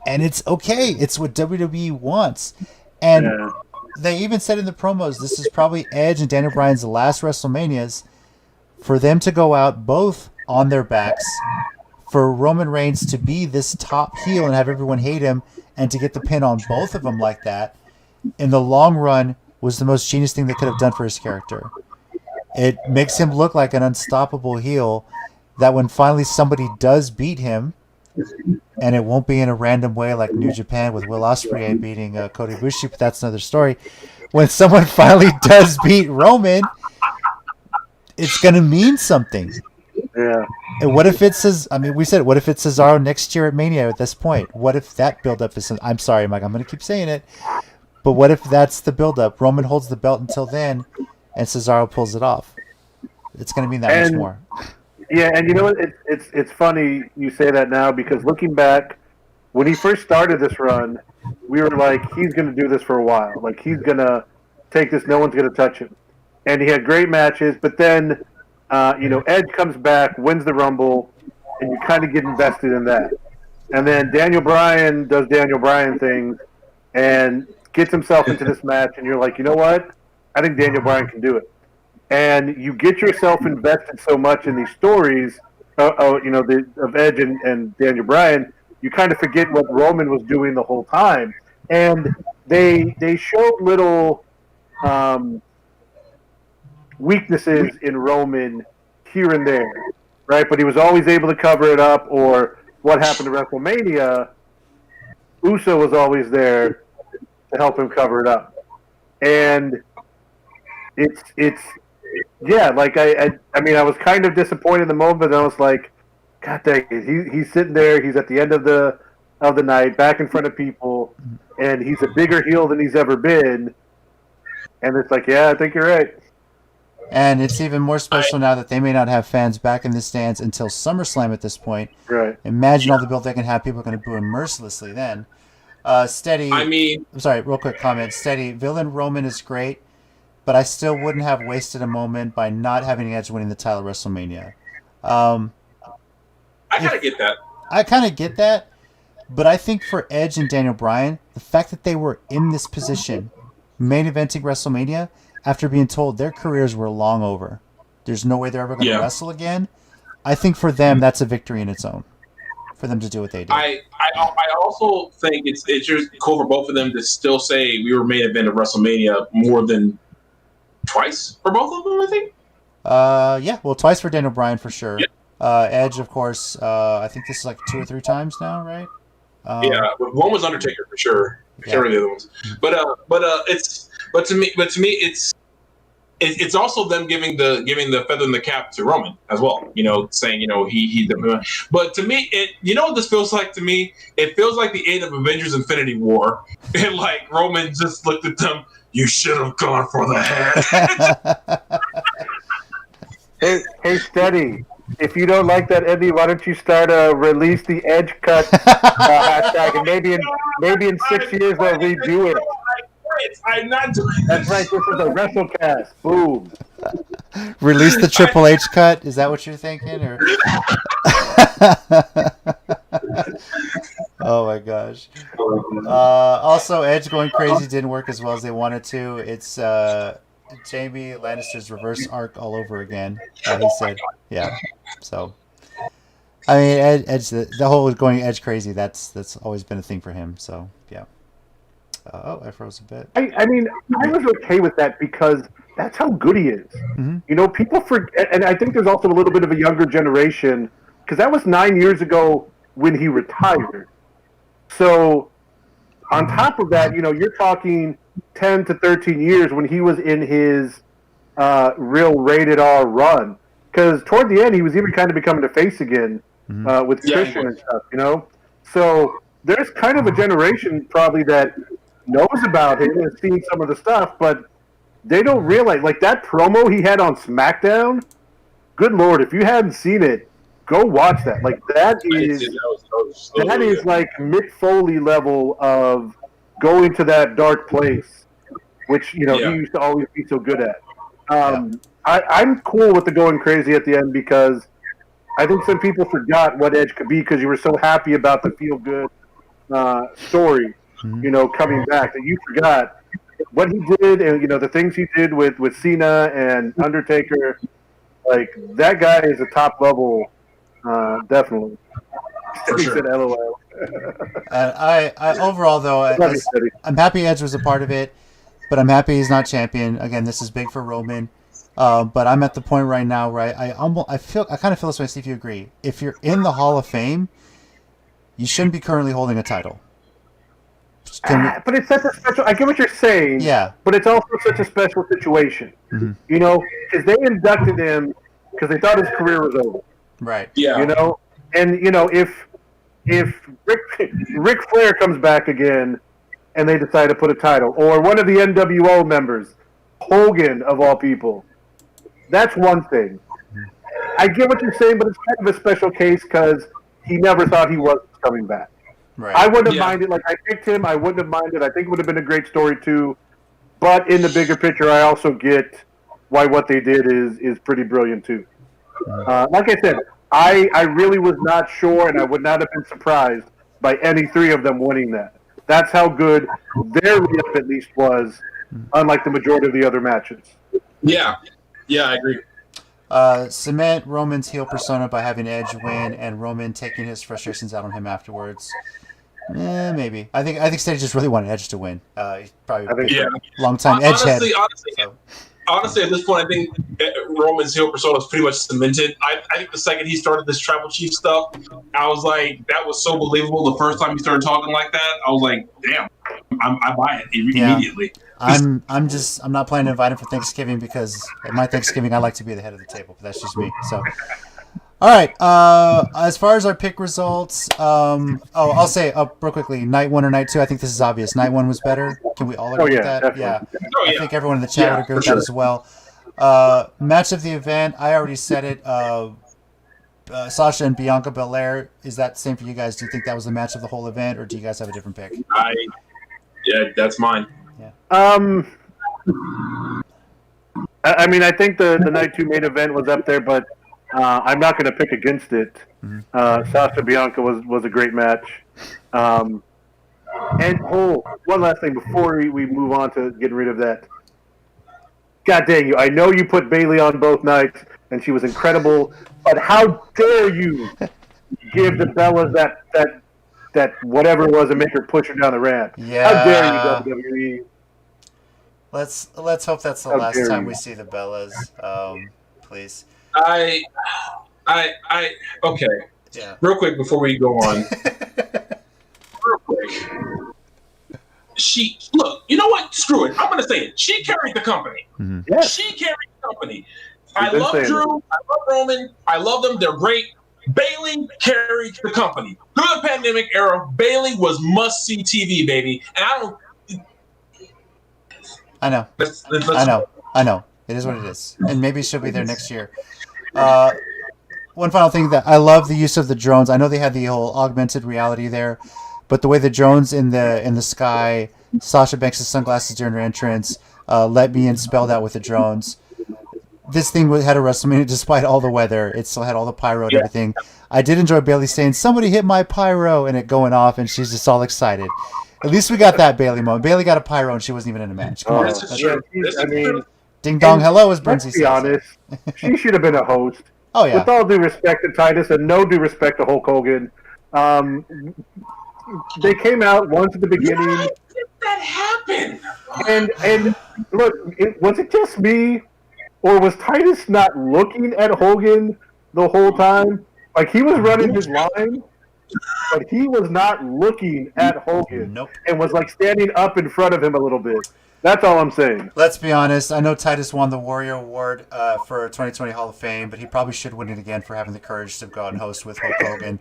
And it's okay. It's what WWE wants. And they even said in the promos, this is probably Edge and Daniel Bryan's last WrestleManias for them to go out both on their backs, for Roman Reigns to be this top heel and have everyone hate him, and to get the pin on both of them like that, in the long run, was the most genius thing they could have done for his character. It makes him look like an unstoppable heel that when finally somebody does beat him, and it won't be in a random way like New Japan with Will Ospreay beating Kota Ibushi, but that's another story. When someone finally does beat Roman, it's going to mean something. Yeah. And what if it's what if it's Cesaro next year at Mania at this point? What if that build-up is... I'm sorry, Mike, I'm going to keep saying it. But what if that's the build-up? Roman holds the belt until then, and Cesaro pulls it off. It's going to mean that much more. Yeah, and you know what? It's funny you say that now because looking back, when he first started this run, we were like, he's going to do this for a while. Like, he's going to take this. No one's going to touch him. And he had great matches, but then, Edge comes back, wins the Rumble, and you kind of get invested in that. And then Daniel Bryan does Daniel Bryan things and gets himself into this match, and you're like, you know what? I think Daniel Bryan can do it. And you get yourself invested so much in these stories, of Edge and Daniel Bryan, you kind of forget what Roman was doing the whole time. And they showed little weaknesses in Roman here and there, right? But he was always able to cover it up. Or what happened to WrestleMania, Uso was always there to help him cover it up. And it's like I was kind of disappointed in the moment, but I was like, God dang it, he's sitting there, he's at the end of the night, back in front of people, and he's a bigger heel than he's ever been. And it's like, yeah, I think you're right. And it's even more special now that they may not have fans back in the stands until SummerSlam at this point. Right. Imagine all the build they can have. People are going to boo him mercilessly then. Steady. I'm sorry, real quick comment. Steady. Villain Roman is great, but I still wouldn't have wasted a moment by not having Edge winning the title at WrestleMania. I kind of get that. I kind of get that, but I think for Edge and Daniel Bryan, the fact that they were in this position, main eventing WrestleMania, after being told their careers were long over, there's no way they're ever going to wrestle again. I think for them, that's a victory in its own, for them to do what they did. I also think it's just cool for both of them to still say we were main event of WrestleMania more than twice for both of them, I think. Yeah, well, twice for Daniel Bryan for sure. Yeah. Edge, of course. I think this is like 2 or 3 times now, right? Yeah, one was Undertaker for sure. Yeah. Sure, the other ones. But to me, it's also them giving the feather in the cap to Roman as well. You know, saying he. But to me, what this feels like to me? It feels like the end of Avengers: Infinity War, and like Roman just looked at them. You should have gone for the head. Hey, Steady. If you don't like that ending, why don't you start a release the Edge cut hashtag, and maybe in 6 years they'll redo it. I'm not doing That's right. This is a WrestleCast. Boom. Release the Triple H cut. Is that what you're thinking? Or oh my gosh. Also, Edge going crazy didn't work as well as they wanted to. It's Jamie Lannister's reverse arc all over again. He said, yeah. So, I mean, Edge, the whole going Edge crazy. That's always been a thing for him. So, yeah. I froze a bit. I mean, I was okay with that because that's how good he is. Mm-hmm. You know, people forget, and I think there's also a little bit of a younger generation because that was 9 years ago when he retired. So, on top of that, you're talking 10 to 13 years when he was in his real rated R run. Because toward the end, he was even kind of becoming a face again with Christian and stuff, So there's kind of a generation probably that knows about him and seen some of the stuff, but they don't realize, like that promo he had on SmackDown, good Lord, if you hadn't seen it, go watch that. Like that is like Mick Foley level of going to that dark place, which he used to always be so good at. I'm cool with the going crazy at the end because I think some people forgot what Edge could be because you were so happy about the feel good story, coming back that you forgot what he did and the things he did with Cena and Undertaker. Like that guy is a top level, definitely. For He sure. said LOL. I overall though, I'm happy Edge was a part of it, but I'm happy he's not champion. Again, this is big for Roman. But I'm at the point right now where I kind of feel this way. See if you agree. If you're in the Hall of Fame, you shouldn't be currently holding a title. But it's such a special. I get what you're saying. Yeah. But it's also such a special situation. Mm-hmm. Because they inducted him because they thought his career was over. Right. Yeah. And if Ric Flair comes back again, and they decide to put a title, or one of the NWO members, Hogan of all people, that's one thing. I get what you're saying, but it's kind of a special case because he never thought he was coming back. Right. I wouldn't have minded. Like I picked him, I wouldn't have minded. I think it would have been a great story too. But in the bigger picture, I also get why what they did is pretty brilliant too. Like I said, I really was not sure, and I would not have been surprised by any three of them winning that. That's how good their re-up at least was, unlike the majority of the other matches. Yeah, I agree. Cement Roman's heel persona by having Edge win and Roman taking his frustrations out on him afterwards. Maybe. I think Steady just really wanted Edge to win. He's probably a long time Edge head. Honestly, at this point, I think Roman's heel persona is pretty much cemented. I think the second he started this Tribal Chief stuff, I was like, that was so believable. The first time he started talking like that, I was like, damn, I buy it immediately. I'm not planning to invite him for Thanksgiving because at my Thanksgiving I like to be the head of the table, but that's just me. So, all right. As far as our pick results, I'll say real quickly, night 1 or night 2. I think this is obvious. Night 1 was better. Can we all agree with that? Definitely. Yeah. I think everyone in the chat would agree with that as well. Match of the event. I already said it. Sasha and Bianca Belair. Is that the same for you guys? Do you think that was the match of the whole event, or do you guys have a different pick? That's mine. Yeah. I mean, I think the night 2 main event was up there, but I'm not going to pick against it. Sasha Bianca was a great match. And one last thing before we move on to getting rid of that. God dang you! I know you put Bayley on both nights, and she was incredible. But how dare you give the Bellas that whatever it was and make her push her down the ramp? Yeah. How dare you, WWE? Let's hope that's the How last dare time you. we see the Bellas. Please. I okay. Yeah. Real quick before we go on. Real quick. Look, you know what? Screw it. I'm gonna say it. She carried the company. Mm-hmm. Yes. She carried the company. She's I love insane. Drew. I love Roman. I love them. They're great. Bayley carried the company. Through the pandemic era, Bayley was must-see TV, baby. And I know. I know. It is what it is. And maybe she'll be there next year. One final thing that I love the use of the drones. I know they had the whole augmented reality there, but the way the drones in the sky, Sasha Banks' sunglasses during her entrance, let me in spelled out with the drones. This thing had a WrestleMania despite all the weather. It still had all the pyro and everything. I did enjoy Bayley saying, "Somebody hit my pyro," and it going off, and she's just all excited. At least we got that Bayley moment. Bayley got a pyro, and she wasn't even in a match. Come on. This is true. I mean, Ding dong, hello, as Bernsey let's be says. honest. She should have been a host. Oh, yeah. With all due respect to Titus and no due respect to Hulk Hogan, they came out once at the beginning. Why did that happen? And look, was it just me, or was Titus not looking at Hogan the whole time? Like, he was running his line, but he was not looking at Hogan. Nope. And was, like, standing up in front of him a little bit. That's all I'm saying. Let's be honest. I know Titus won the Warrior Award for 2020 Hall of Fame, but he probably should win it again for having the courage to go out and host with Hulk Hogan.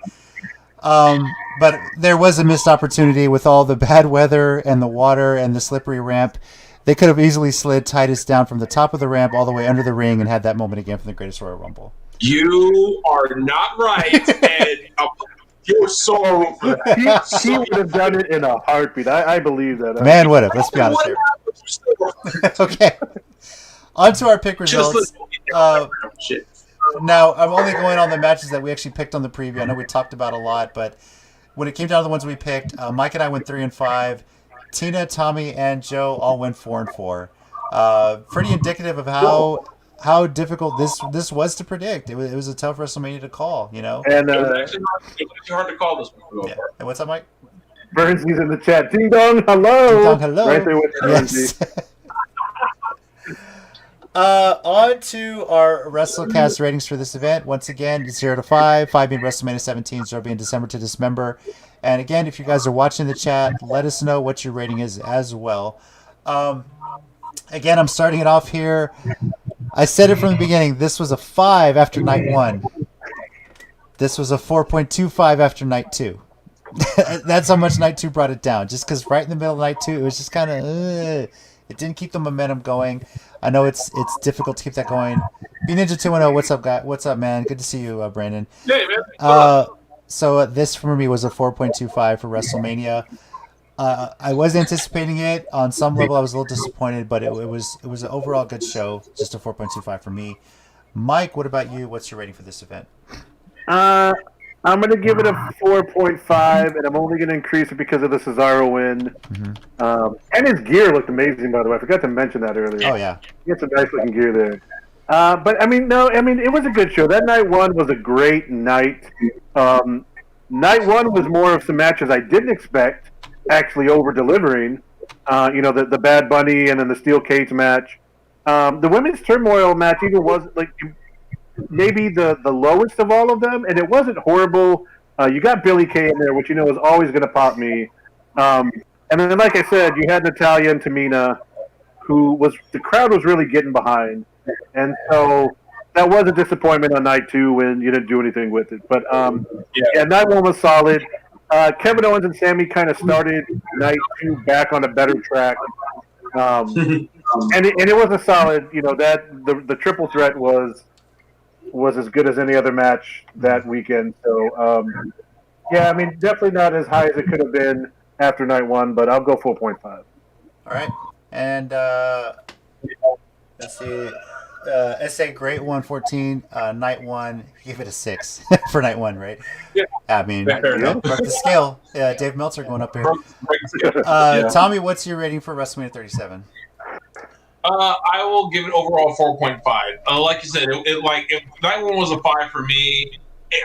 But there was a missed opportunity with all the bad weather and the water and the slippery ramp. They could have easily slid Titus down from the top of the ramp all the way under the ring and had that moment again from the Greatest Royal Rumble. You are not right, and you're so wrong for that. He would have done it in a heartbeat. I believe that. Man would have. Let's be honest here. Okay. On to our pick results. Shit. Now, I'm only going on the matches that we actually picked on the preview. I know we talked about a lot, but when it came down to the ones we picked, Mike and I went 3-5. Tina, Tommy, and Joe all went 4-4. Pretty indicative of how difficult this was to predict. It was a tough WrestleMania to call, you know. And It was actually hard to call this one. Yeah. And what's up, Mike? Burnsy's in the chat. Ding dong, hello. Ding dong, hello. Right there with Burnsy. Yes. On to our WrestleCast ratings for this event. Once again, 0 to 5, 5 being WrestleMania 17, 0 being December to Dismember. And again, if you guys are watching the chat, let us know what your rating is as well. Again, I'm starting it off here. I said it from the beginning. This was a 5 after night 1. This was a 4.25 after night 2. That's how much night 2 brought it down. Just because right in the middle of night 2, it was just kind of... it didn't keep the momentum going. I know it's difficult to keep that going. B-Ninja 210, what's up, guy? What's up, man? Good to see you, Brandon. Hey, man. So this for me was a 4.25 for WrestleMania. I was anticipating it. On some level, I was a little disappointed, but it was an overall good show. Just a 4.25 for me. Mike, what about you? What's your rating for this event? I'm going to give it a 4.5, and I'm only going to increase it because of the Cesaro win. Mm-hmm. And his gear looked amazing, by the way. I forgot to mention that earlier. Oh, yeah. He had some nice looking gear there. But, it was a good show. That night 1 was a great night. Night 1 was more of some matches I didn't expect, actually over-delivering. The Bad Bunny and then the Steel Cage match. The Women's Turmoil match even was, maybe the lowest of all of them, and it wasn't horrible. You got Billy Kay in there, which is always going to pop me. And then, like I said, you had Natalya and Tamina, who the crowd was really getting behind. And so that was a disappointment on night 2 when you didn't do anything with it. But, night 1 was solid. Kevin Owens and Sammy kind of started night 2 back on a better track. And it was a solid, the triple threat was as good as any other match that weekend. So, definitely not as high as it could have been after night 1, but I'll go 4.5. All right. And let's see. SA Great 114, night one, give it a 6 for night one, right? Yeah. I mean, Fair enough. broke the scale. Yeah, Dave Meltzer going up here. Yeah. Tommy, what's your rating for WrestleMania 37? I will give it overall 4.5. Like you said, if night one was a 5 for me,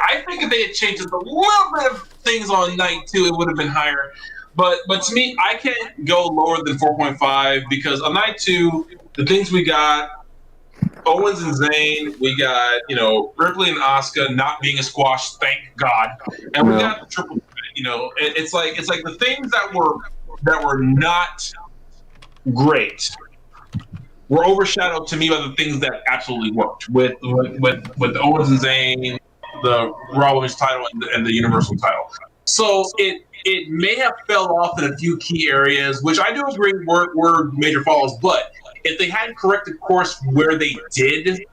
I think if they had changed just a little bit of things on night 2, it would have been higher. But to me, I can't go lower than 4.5 because on night 2, the things we got, Owens and Zayn, we got Ripley and Asuka not being a squash, thank God, and we got the triple threat. It's like the things that were not great were overshadowed to me by the things that absolutely worked with the Owens and Zayn, the Raw Women's title, and the Universal title. So it may have fell off in a few key areas, which I do agree were major falls, but if they hadn't corrected course where they did, it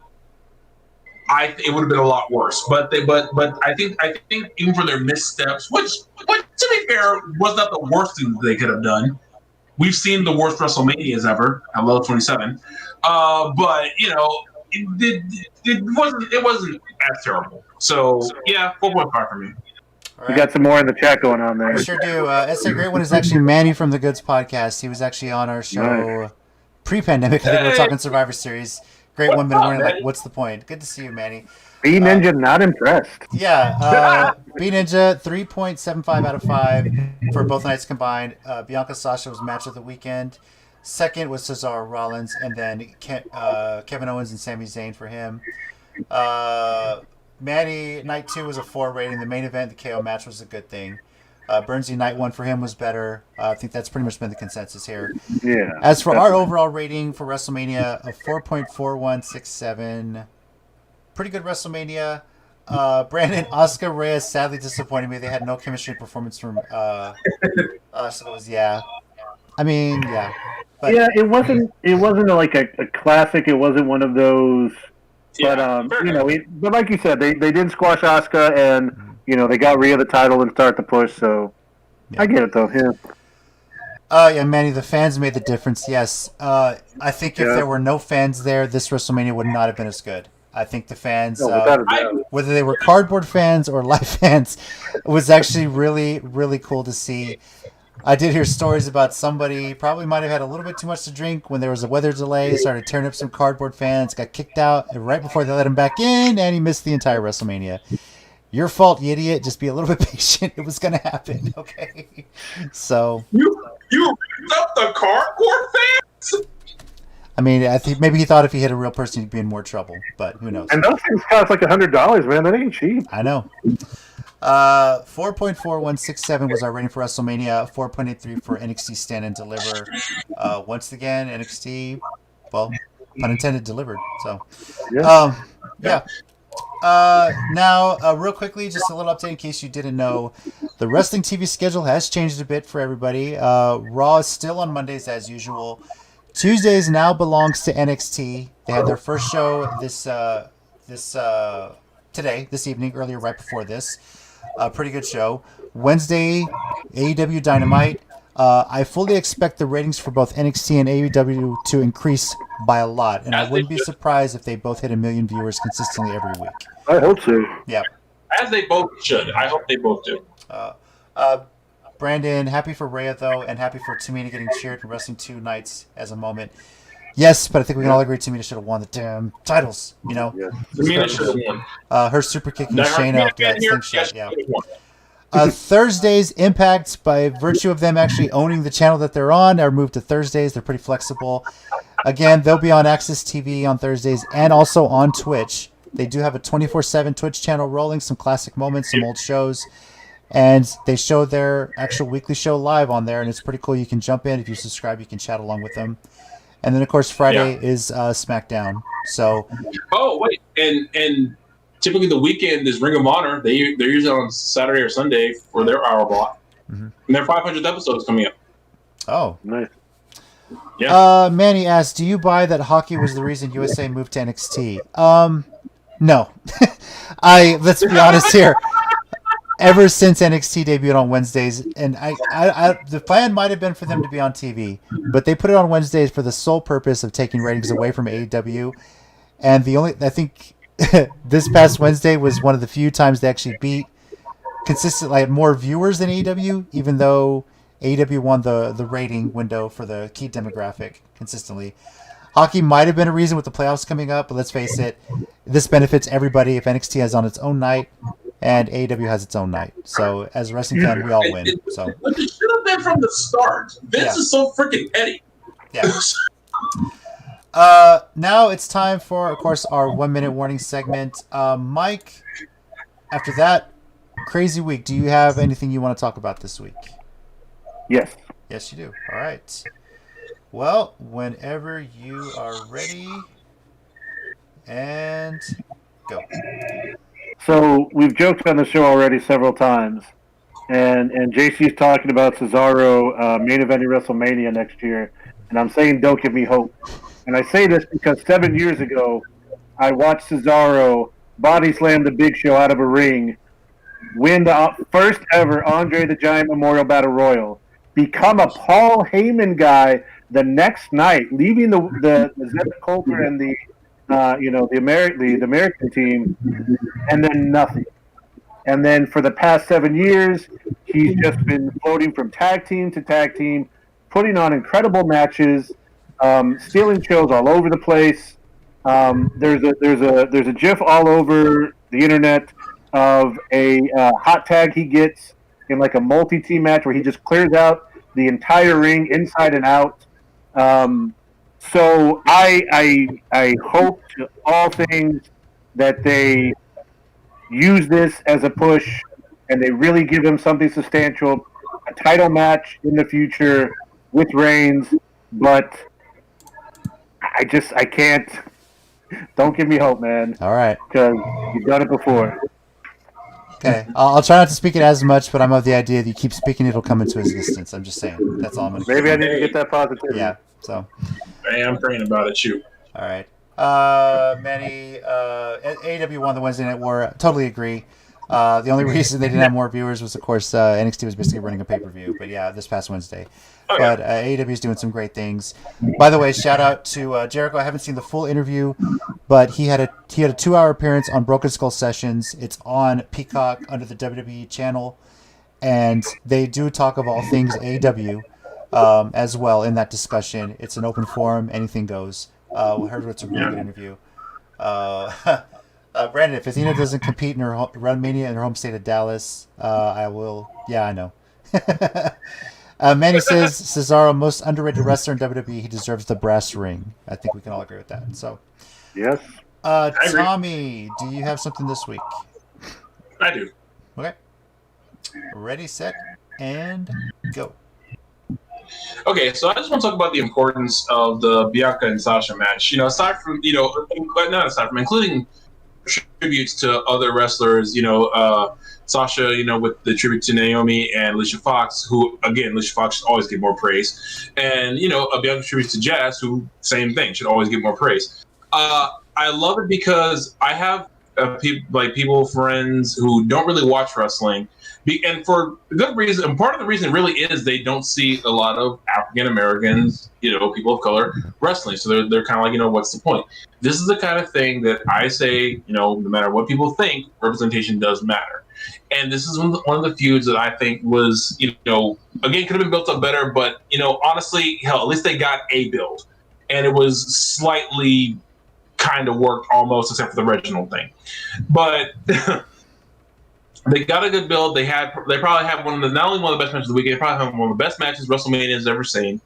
would have been a lot worse. But I think even for their missteps, which to be fair was not the worst thing they could have done. We've seen the worst WrestleManias ever at level 27, but it wasn't as terrible. So yeah, 4.5 for me. Right. We got some more in the chat going on there. We sure do. SA Great One is actually Manny from the Goods podcast. He was actually on our show pre-pandemic. I think we were talking Survivor Series. Great One been wondering, like, what's the point? Good to see you, Manny. B Ninja not impressed. Yeah, B Ninja 3.75 out of 5 for both nights combined. Bianca Sasha was match of the weekend. Second was Cesaro Rollins, and then Kevin Owens and Sami Zayn for him. Manny, night 2 was a 4 rating. The main event, the KO match, was a good thing. Burnsy, night 1 for him was better. I think that's pretty much been the consensus here. Yeah. As for our overall rating for WrestleMania, a 4.4167. Pretty good WrestleMania. Brandon, Asuka Reyes sadly disappointed me. They had no chemistry performance from so it was, I mean, yeah. But, yeah, it wasn't like a classic. It wasn't one of those. But but like you said, they did squash Asuka, and they got Rhea the title and start the push. So I get it though. Yeah. Manny, the fans made the difference. Yes, I think if there were no fans there, this WrestleMania would not have been as good. I think the fans, whether they were cardboard fans or live fans, it was actually really, really cool to see. I did hear stories about somebody probably might have had a little bit too much to drink when there was a weather delay, started tearing up some cardboard fans, got kicked out right before they let him back in, and he missed the entire WrestleMania. Your fault, you idiot. Just be a little bit patient. It was going to happen, okay? So you ripped up the cardboard fans? I mean, I think maybe he thought if he hit a real person, he'd be in more trouble, but who knows? And those things cost like $100, man. That ain't cheap. I know. 4.4167 was our rating for WrestleMania. 4.83 for NXT Stand and Deliver. Once again, NXT, well, pun intended, delivered. So, yeah. Now, real quickly, just a little update in case you didn't know. The wrestling TV schedule has changed a bit for everybody. Raw is still on Mondays as usual. Tuesdays now belongs to NXT. They had their first show this evening, earlier, right before this. Pretty good show. Wednesday, AEW Dynamite. I fully expect the ratings for both NXT and AEW to increase by a lot, and I wouldn't be surprised if they both hit 1 million viewers consistently every week. I hope so. Yeah. As they both should. I hope they both do. Brandon, happy for Rhea, though, and happy for Tamina getting cheered for wrestling 2 nights as a moment. Yes, but I think we can all agree Tamina should have won the damn titles, Yeah. Tamina should have won. Her super kicking Shayna off that slingshot, yeah. Won. Thursdays, Impact, by virtue of them actually owning the channel that they're on, are moved to Thursdays. They're pretty flexible. Again, they'll be on Access TV on Thursdays and also on Twitch. They do have a 24/7 Twitch channel rolling, some classic moments, some old shows. And they show their actual weekly show live on there, and it's pretty cool. You can jump in. If you subscribe, you can chat along with them. And then, of course, Friday is SmackDown. So, wait, and typically the weekend is Ring of Honor. They're usually on Saturday or Sunday for their hour block, and their 500th episodes coming up. Oh, nice. Yeah. Manny asked, "Do you buy that hockey was the reason USA moved to NXT?" No. Let's be honest here. Ever since NXT debuted on Wednesdays, and the plan might have been for them to be on TV, but they put it on Wednesdays for the sole purpose of taking ratings away from AEW. And I think this past Wednesday was one of the few times they actually beat consistently had more viewers than AEW, even though AEW won the rating window for the key demographic consistently. Hockey might have been a reason with the playoffs coming up, but let's face it, this benefits everybody if NXT has on its own night and AEW has its own night. So as a wrestling fan, we all win. So it should have been from the start. Vince is so freaking petty. Yeah. Now it's time for, of course, our 1 minute warning segment. Mike, after that crazy week, do you have anything you want to talk about this week? Yes. Yes, you do. All right. Well, whenever you are ready, and go. So we've joked on the show already several times, and JC's talking about Cesaro main eventing WrestleMania next year, and I'm saying don't give me hope. And I say this because 7 years ago, I watched Cesaro body slam the Big Show out of a ring, win the first ever Andre the Giant Memorial Battle Royal, become a Paul Heyman guy the next night, leaving the Zeb Coulter and the American team, and then nothing. And then for the past 7 years, he's just been floating from tag team to tag team, putting on incredible matches, stealing shows all over the place. There's a GIF all over the internet of a hot tag he gets in like a multi-team match where he just clears out the entire ring inside and out. So I hope to all things that they use this as a push and they really give him something substantial, a title match in the future with Reigns, but I can't. Don't give me hope, man. All right. Because you've done it before. Okay. I'll try not to speak it as much, but I'm of the idea that you keep speaking, it'll come into existence. I'm just saying. That's all I'm going to Maybe I need to get that positivity. Yeah. So. Hey, I'm praying about it, shoot. All right. Manny, AEW won the Wednesday Night War. Totally agree. The only reason they didn't have more viewers was, of course, NXT was basically running a pay-per-view. But yeah, this past Wednesday. Oh, but AEW is doing some great things. By the way, shout out to Jericho. I haven't seen the full interview, but he had a 2-hour appearance on Broken Skull Sessions. It's on Peacock under the WWE channel, and they do talk of all things AEW as well in that discussion. It's an open forum. Anything goes. We heard it's a really good interview. Brandon, if Athena doesn't compete in her WrestleMania in her home state of Dallas, I will. Yeah, I know. Manny says Cesaro, most underrated wrestler in WWE. He deserves the brass ring. I think we can all agree with that. So, yes. Tommy, do you have something this week? I do. Okay. Ready, set, and go. Okay, so I just want to talk about the importance of the Bianca and Sasha match. Aside from, not aside from, including tributes to other wrestlers, Sasha, with the tribute to Naomi and Alicia Fox, who, again, Alicia Fox should always get more praise. And, a Bianca tribute to Jazz, who, same thing, should always get more praise. I love it because I have people, friends who don't really watch wrestling, and for good reason. And part of the reason really is they don't see a lot of African Americans, people of color wrestling. So they're kind of like, what's the point? This is the kind of thing that I say, no matter what people think, representation does matter. And this is one of the feuds that I think was, again, could have been built up better. But, honestly, hell, at least they got a build. And it was slightly kind of worked almost, except for the Reginald thing. But they got a good build. They probably have not only one of the best matches of the week, they probably have one of the best matches WrestleMania has ever seen.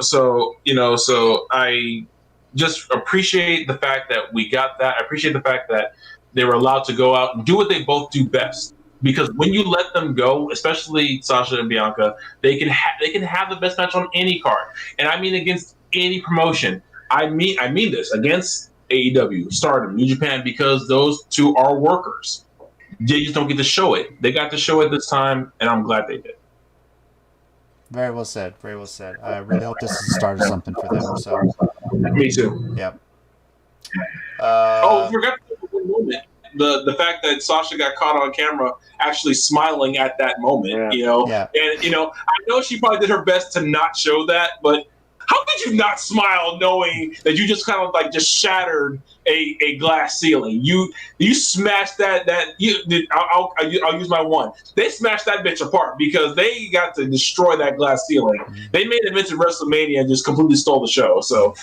So I just appreciate the fact that we got that. I appreciate the fact that they were allowed to go out and do what they both do best. Because when you let them go, especially Sasha and Bianca, they can have the best match on any card, and I mean against any promotion. I mean this against AEW, Stardom, New Japan, because those two are workers. They just don't get to show it. They got to show it this time, and I'm glad they did. Very well said. Very well said. I really hope this is the start of something for them. So, me too. Yep. I forgot one moment. The fact that Sasha got caught on camera actually smiling at that moment, Yeah. and I know she probably did her best to not show that, but how could you not smile knowing that you just kind of like just shattered a glass ceiling? You smashed that I'll use my one. They smashed that bitch apart because they got to destroy that glass ceiling. Mm-hmm. They made it into WrestleMania and just completely stole the show. So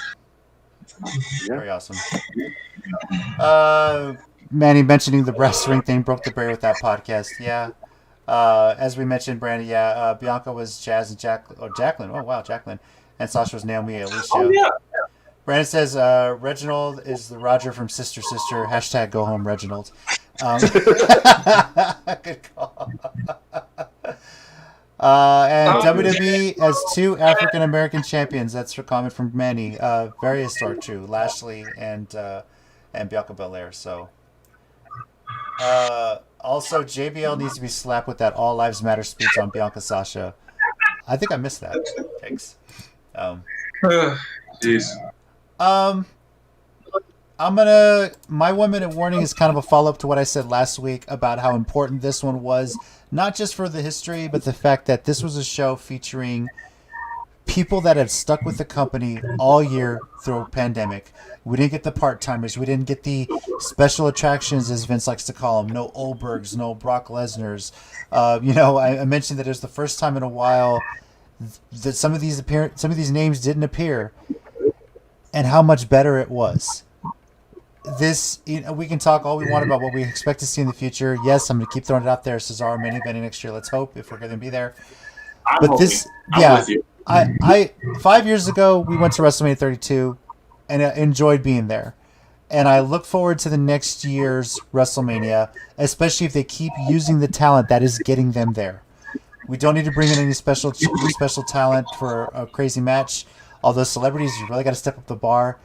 very awesome. Manny mentioning the breast ring thing broke the barrier with that podcast. Yeah. As we mentioned, Brandon, Bianca was Jazz and Jacqueline. Oh, wow, Jacqueline. And Sasha was Naomi and Alicia. oh yeah. Brandon says, Reginald is the Roger from Sister Sister. # go home, Reginald. Good call. And WWE has 2 African American champions. That's a comment from Manny. Very historic, true. Lashley and Bianca Belair. So, also JBL needs to be slapped with that All Lives Matter speech on Bianca Sasha. I think I missed that. Thanks. Jeez. My 1 minute warning is kind of a follow up to what I said last week about how important this one was, not just for the history, but the fact that this was a show featuring people that have stuck with the company all year through a pandemic. We didn't get the part-timers. We didn't get the special attractions, as Vince likes to call them. No Oldbergs, no Brock Lesnar's. I mentioned that it was the first time in a while that some of these names didn't appear, and how much better it was. This, we can talk all we want about what we expect to see in the future. Yes, I'm going to keep throwing it out there. Cesaro main eventing next year. Let's hope, if we're going to be there. I'm with you. I 5 years ago we went to WrestleMania 32, and I enjoyed being there. And I look forward to the next year's WrestleMania, especially if they keep using the talent that is getting them there. We don't need to bring in any special talent for a crazy match. Although celebrities, you really got to step up the bar.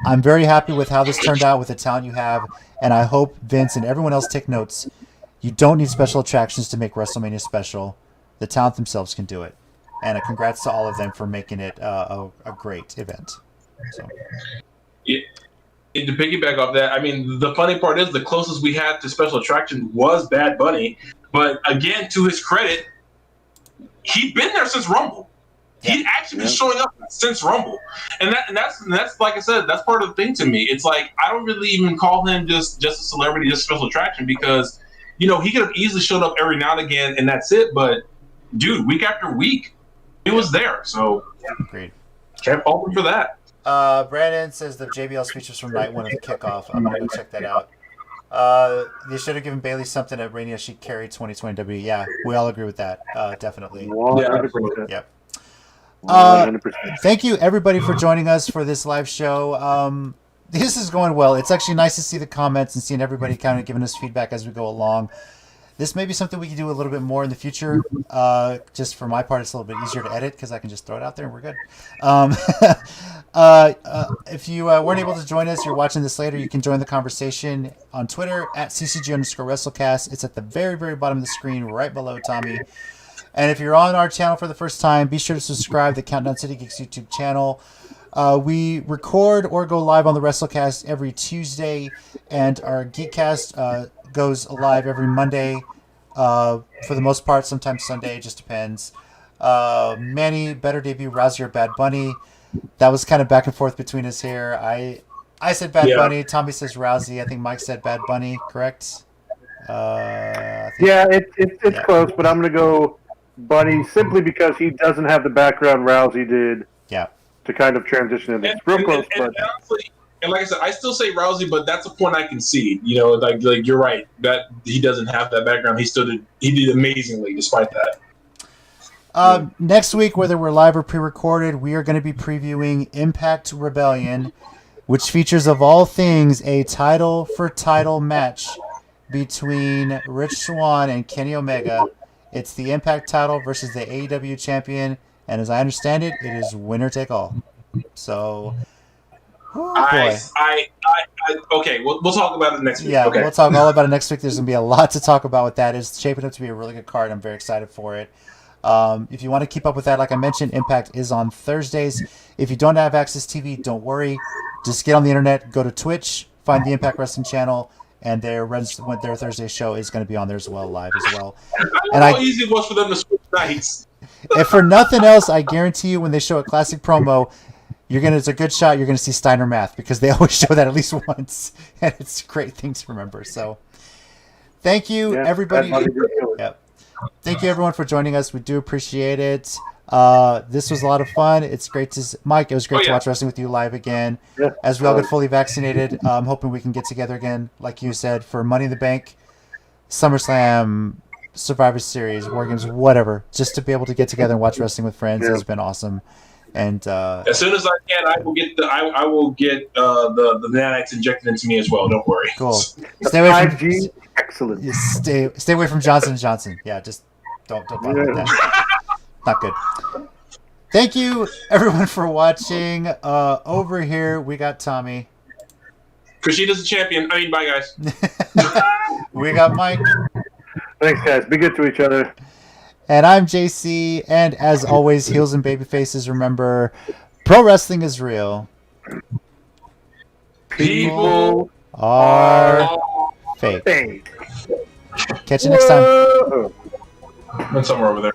I'm very happy with how this turned out with the talent you have, and I hope Vince and everyone else take notes. You don't need special attractions to make WrestleMania special. The talent themselves can do it. And congrats to all of them for making it a great event. So. Yeah. And to piggyback off that, I mean, the funny part is the closest we had to special attraction was Bad Bunny. But again, to his credit, he'd been there since Rumble. Yeah. He'd actually been showing up since Rumble. And that's like I said, that's part of the thing to me. It's like, I don't really even call him just a celebrity, just a special attraction, because, he could have easily showed up every now and again and that's it. But, dude, week after week, he was there. So, great. Can't fault him for that. Brandon says the JBL speech was from night 1 of the kickoff. I'm going to go check that out. They should have given Bayley something at Rainier. She carried 2020 W. Yeah, we all agree with that. Definitely. 100%. Yep. 100%. Thank you, everybody, for joining us for this live show. This is going well. It's actually nice to see the comments and seeing everybody kind of giving us feedback as we go along. This may be something we can do a little bit more in the future. Just for my part, it's a little bit easier to edit because I can just throw it out there and we're good. If you weren't able to join us, you're watching this later, you can join the conversation on Twitter at @CCG_WrestleCast. It's at the very, very bottom of the screen, right below Tommy. And if you're on our channel for the first time, be sure to subscribe to the Countdown City Geeks YouTube channel. We record or go live on the WrestleCast every Tuesday, and our Geekcast goes live every Monday, for the most part, sometimes Sunday, it just depends. Manny, better debut, Rousey or Bad Bunny. That was kind of back and forth between us here. I said Bad Bunny, Tommy says Rousey, I think Mike said Bad Bunny, correct? It's close, but I'm going to go Bunny simply because he doesn't have the background Rousey did to kind of transition into this. Real close, but... Honestly, and like I said, I still say Rousey, but that's a point I can see. Like you're right that he doesn't have that background. He did amazingly despite that. Next week, whether we're live or pre-recorded, we are going to be previewing Impact Rebellion, which features, of all things, a title-for-title match between Rich Swann and Kenny Omega. It's the Impact title versus the AEW champion, and as I understand it, it is winner take all. So... Okay, we'll talk about it next week. Yeah, okay. We'll talk all about it next week. There's going to be a lot to talk about with that. It's shaping up to be a really good card. I'm very excited for it. If you want to keep up with that, like I mentioned, Impact is on Thursdays. If you don't have Access TV, don't worry. Just get on the internet, go to Twitch, find the Impact Wrestling channel, and their Thursday show is going to be on there as well, live as well. I know how easy it was for them to switch nights. If for nothing else, I guarantee you when they show a classic promo, It's a good shot. You're gonna see Steiner Math because they always show that at least once, and it's a great thing to remember. So, thank you, everybody. Yep. Thank you, everyone, for joining us. We do appreciate it. This was a lot of fun. It's great to Mike. It was great to watch wrestling with you live again. Yeah. As we all get fully vaccinated, I'm hoping we can get together again, like you said, for Money in the Bank, SummerSlam, Survivor Series, War Games, whatever. Just to be able to get together and watch wrestling with friends has been awesome. And as soon as I can, I will get the nanites injected into me as well. Don't worry. Cool. Stay away from 5G. Excellent. Stay away from Johnson & Johnson. Yeah, just don't bother with that. Not good. Thank you, everyone, for watching. Over here, we got Tommy. Kushita's the champion. I mean, bye, guys. We got Mike. Thanks, guys. Be good to each other. And I'm JC. And as always, heels and baby faces, remember, pro wrestling is real. People are fake. Catch you next time. Whoa. Went somewhere over there.